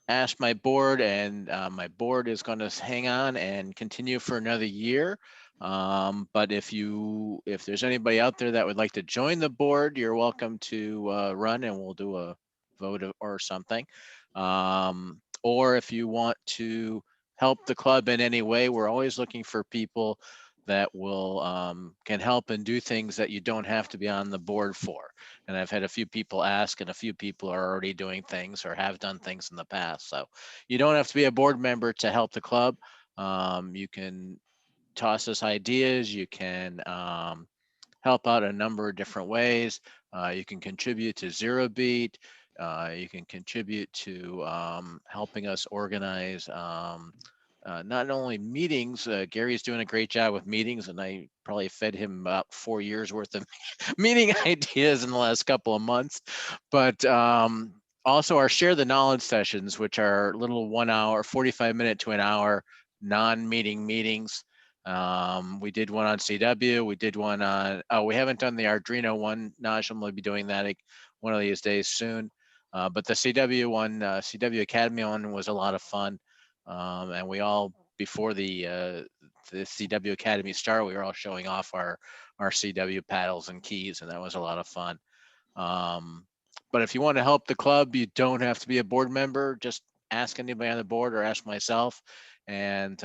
asked my board, and my board is going to hang on and continue for another year. But if there's anybody out there that would like to join the board, you're welcome to run, and we'll do a vote or something. Or if you want to help the club in any way, we're always looking for people that will can help and do things that you don't have to be on the board for. And I've had a few people ask, and a few people are already doing things or have done things in the past. So you don't have to be a board member to help the club. You can toss us ideas. You can help out a number of different ways. You can contribute to Zero Beat. You can contribute to helping us organize not only meetings. Gary's doing a great job with meetings, and I probably fed him about 4 years worth of meeting ideas in the last couple of months. But also our Share the Knowledge sessions, which are little 1 hour, 45-minute to an hour non-meeting meetings. We did one on CW. We did one on, we haven't done the Arduino one. Najim will be doing that one of these days soon. But the CW one, CW Academy one was a lot of fun. And we all, before the CW Academy started, we were all showing off our CW paddles and keys, and that was a lot of fun. But if you want to help the club, you don't have to be a board member. Just ask anybody on the board or ask myself, and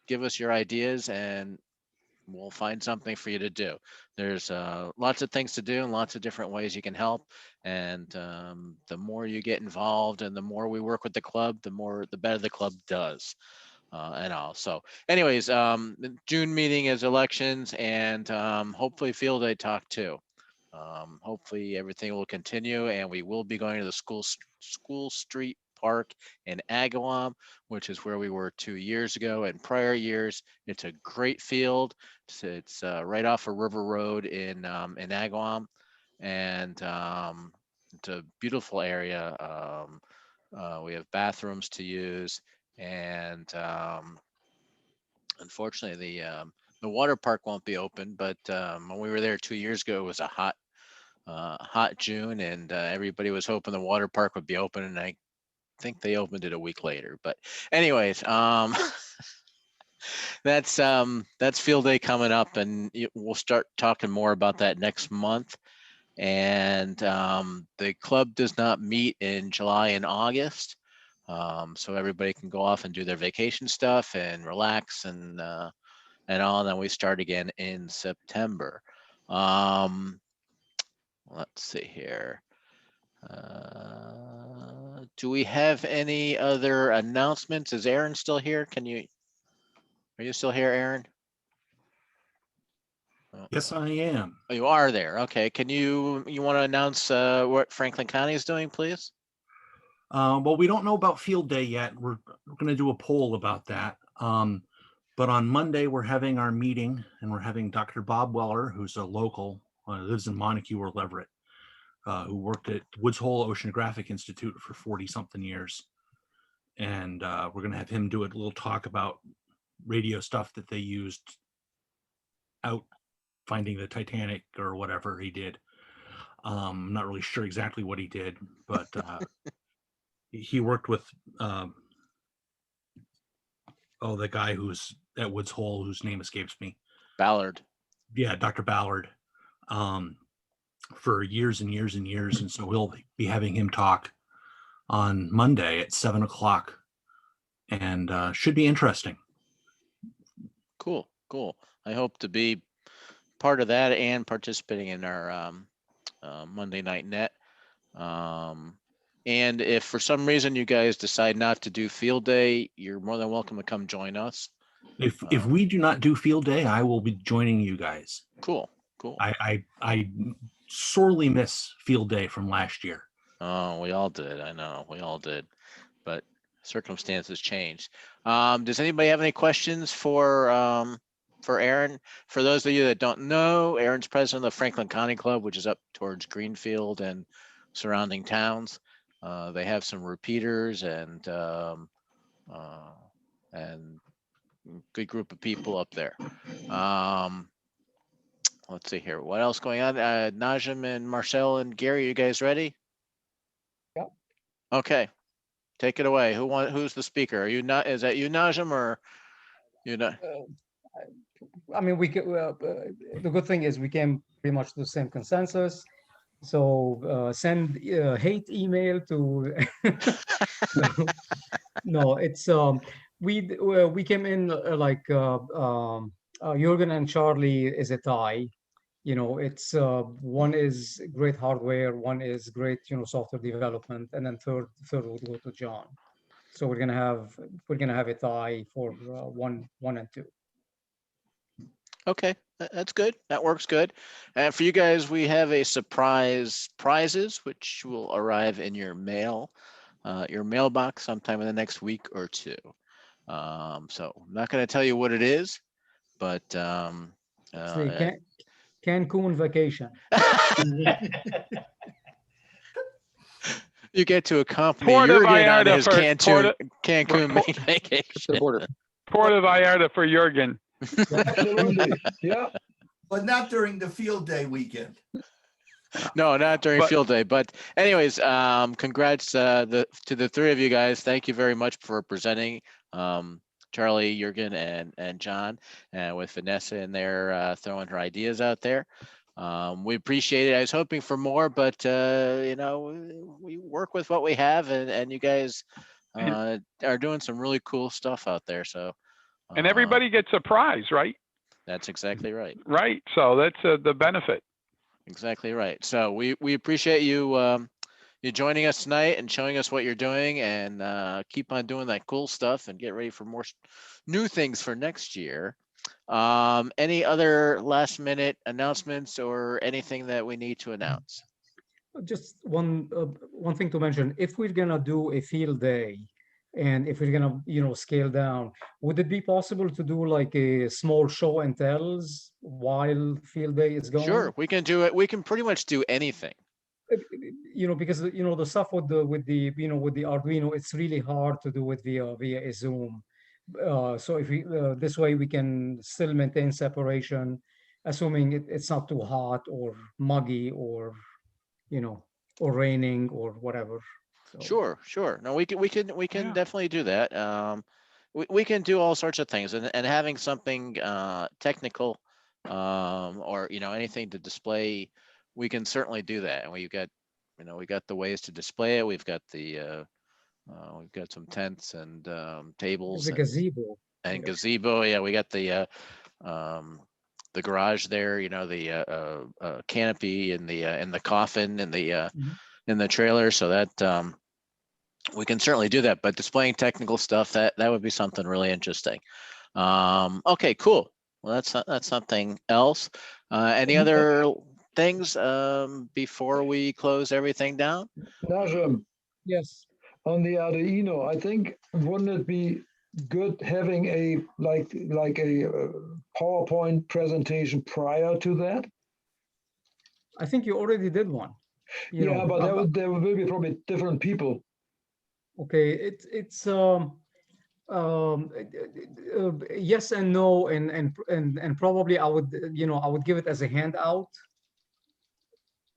give us your ideas, and we'll find something for you to do. There's lots of things to do and lots of different ways you can help. And the more you get involved and the more we work with the club, the better the club does. And all. So anyways, the June meeting is elections, and hopefully field day talk too. Hopefully everything will continue, and we will be going to the School Street Park in Agawam, which is where we were 2 years ago and prior years. It's a great field. It's right off of River Road in Agawam, and it's a beautiful area. We have bathrooms to use, and unfortunately the water park won't be open. But when we were there 2 years ago, it was a hot June, and everybody was hoping the water park would be open, and I think they opened it a week later. But anyways, that's field day coming up, and we'll start talking more about that next month. And the club does not meet in July and August, so everybody can go off and do their vacation stuff and relax and all, and then we start again in September. Let's see here. Do we have any other announcements? Is Aaron still here? Are you still here, Aaron? Yes, I am. Oh, you are there. Okay. You want to announce what Franklin County is doing, please? Well, we don't know about field day yet. We're going to do a poll about that. But on Monday, we're having our meeting, and we're having Dr. Bob Weller, who's a local, lives in Montague or Leverett, who worked at Woods Hole Oceanographic Institute for 40-something years. And we're going to have him do a little talk about radio stuff that they used out finding the Titanic or whatever he did. I'm not really sure exactly what he did, but he worked with the guy who's at Woods Hole, whose name escapes me. Ballard. Yeah, Dr. Ballard, for years and years and years. And so we'll be having him talk on Monday at 7:00, and should be interesting. Cool, cool. I hope to be part of that and participating in our Monday Night Net. And if for some reason you guys decide not to do field day, you're more than welcome to come join us. If we do not do field day, I will be joining you guys. Cool, cool. I sorely miss field day from last year. Oh, we all did. I know, we all did, but circumstances changed. Does anybody have any questions for Aaron? For those of you that don't know, Aaron's president of Franklin County Club, which is up towards Greenfield and surrounding towns. They have some repeaters and good group of people up there. Let's see here. What else going on? Najim and Marcel and Gary, you guys ready? Yep. Okay. Take it away. Who's the speaker? Are you not? Is that you, Najim, or you not? I mean, the good thing is we came pretty much to the same consensus. So send hate email to. No, it's we came in like Jürgen and Charlie is a tie. You know, it's one is great hardware, one is great, software development, and then third would go to John. So we're gonna have a tie for 1 and 2. Okay, that's good. That works good. And for you guys, we have a surprise prizes, which will arrive in your mailbox sometime in the next week or two. So I'm not going to tell you what it is, but Cancun vacation. You get to accompany Puerto Jürgen on Vallarta his for Cancun vacation. Puerto Vallarta for Jürgen. Absolutely. Yeah. But not during the field day weekend. No, not during field day. But anyways, congrats to the three of you guys. Thank you very much for presenting. Charlie, Jürgen, and John, with Vanessa in there throwing her ideas out there. We appreciate it. I was hoping for more, but we work with what we have, and you guys are doing some really cool stuff out there. So, and everybody gets a prize, right? That's exactly right. Right. So that's the benefit. Exactly right. So we appreciate you you joining us tonight and showing us what you're doing, and keep on doing that cool stuff and get ready for more new things for next year. Any other last minute announcements or anything that we need to announce? Just one thing to mention: if we're gonna do a field day, and if we're gonna scale down, would it be possible to do like a small show and tells while field day is going? Sure, we can do it. We can pretty much do anything. Because the stuff with the Arduino, it's really hard to do it via a Zoom. So if we this way we can still maintain separation, assuming it's not too hot or muggy or or raining or whatever. So. Sure. No, we can definitely do that. We can do all sorts of things, and having something technical, or anything to display, we can certainly do that. And we got the ways to display it. We've got we've got some tents and tables. The gazebo. And gazebo. Yeah, we got the garage there. The canopy and the coffin and in the trailer. So that we can certainly do that. But displaying technical stuff, that would be something really interesting. Okay, cool. Well, that's something else. Any other things before we close everything down? Najim. Yes. On the Arduino, I think, wouldn't it be good having a like a PowerPoint presentation prior to that? I think you already did one. Yeah, but there will be probably different people. Okay, it's yes and no, and probably I would I would give it as a handout.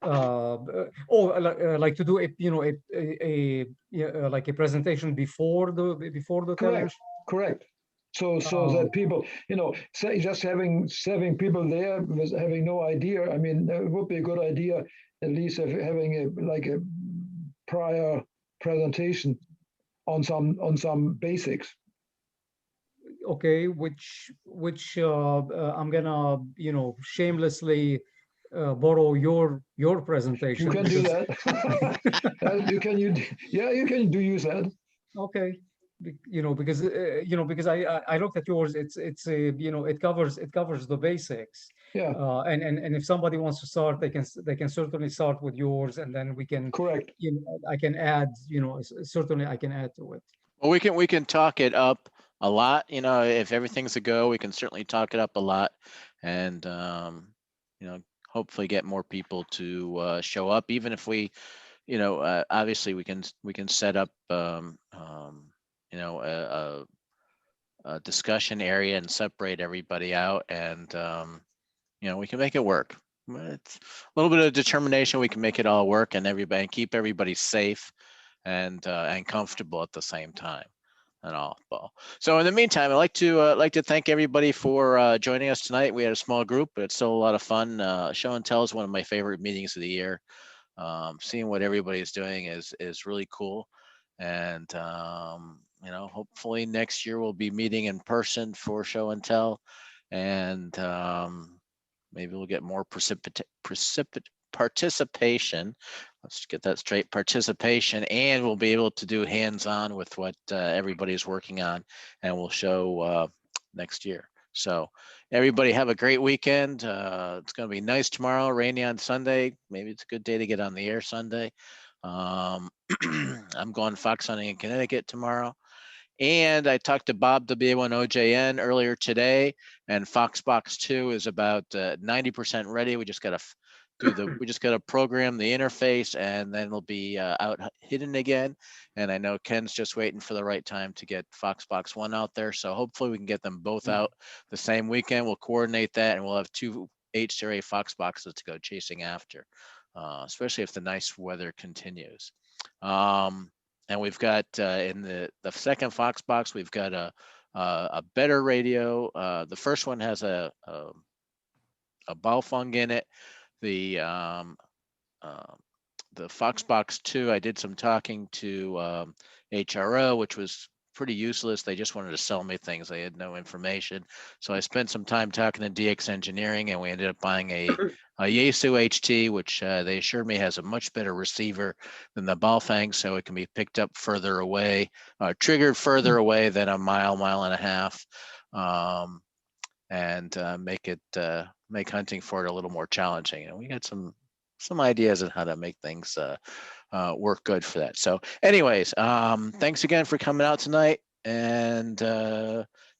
Like to do like a presentation before the Correct, challenge. correct. So that people, say just having people there with having no idea. I mean, it would be a good idea at least of having a prior presentation on some basics. Okay, which I'm gonna shamelessly borrow your presentation. You can do that. You can use that. Okay, because because I looked at yours. It's it covers the basics. Yeah. And if somebody wants to start, they can certainly start with yours, and then we can. Correct. I can add. Certainly I can add to it. Well, we can talk it up a lot. If everything's a go, we can certainly talk it up a lot, and hopefully get more people to show up. Even if we, obviously we can set up a discussion area and separate everybody out, and we can make it work. It's a little bit of determination. We can make it all work, and keep everybody safe and comfortable at the same time. And all. So in the meantime, I'd like to thank everybody for joining us tonight. We had a small group, but it's still a lot of fun. Show and Tell is one of my favorite meetings of the year. Seeing what everybody's doing is really cool. And hopefully next year we'll be meeting in person for Show and Tell, and maybe we'll get more participation. Let's get that straight, participation, and we'll be able to do hands-on with what everybody's working on, and we'll show next year. So everybody have a great weekend. It's going to be nice tomorrow, rainy on Sunday. Maybe it's a good day to get on the air Sunday. I'm going fox hunting in Connecticut tomorrow. And I talked to Bob WA1OJN earlier today, and Foxbox 2 is about 90% ready. We just got to program the interface, and then it'll be out hidden again. And I know Ken's just waiting for the right time to get Foxbox 1 out there. So hopefully we can get them both out the same weekend. We'll coordinate that, and we'll have 2 HCRA Foxboxes to go chasing after, especially if the nice weather continues. And we've got in the second Foxbox, we've got a better radio. The first one has a Baofeng in it. The Foxbox 2, I did some talking to HRO, which was pretty useless. They just wanted to sell me things. They had no information. So I spent some time talking to DX Engineering, and we ended up buying a Yaesu HT, which they assured me has a much better receiver than the Baofeng, so it can be picked up further away, triggered further away than a mile and a half, and make hunting for it a little more challenging. And we got some ideas on how to make things work good for that. So anyways, thanks again for coming out tonight, and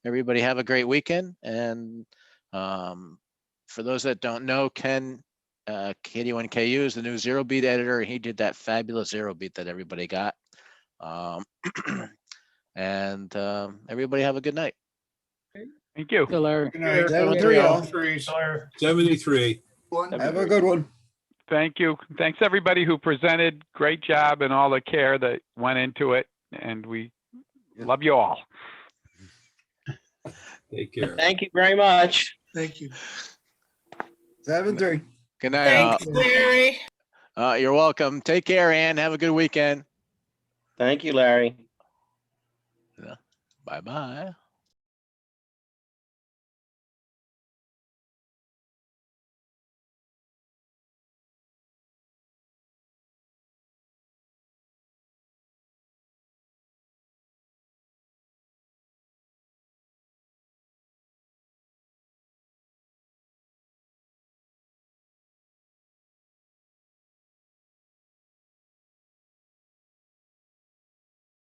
everybody have a great weekend. And for those that don't know, Ken, KD1KU is the new Zero Beat editor. He did that fabulous Zero Beat that everybody got. And everybody have a good night. Thank you. Good, Larry. Good night. 73 all. 73. Have a good one. Thank you. Thanks everybody who presented. Great job and all the care that went into it. And we love you all. Take care. Thank you very much. Thank you. 73. Good night. Thanks, Larry. You're welcome. Take care, Ann. Have a good weekend. Thank you, Larry. Bye-bye.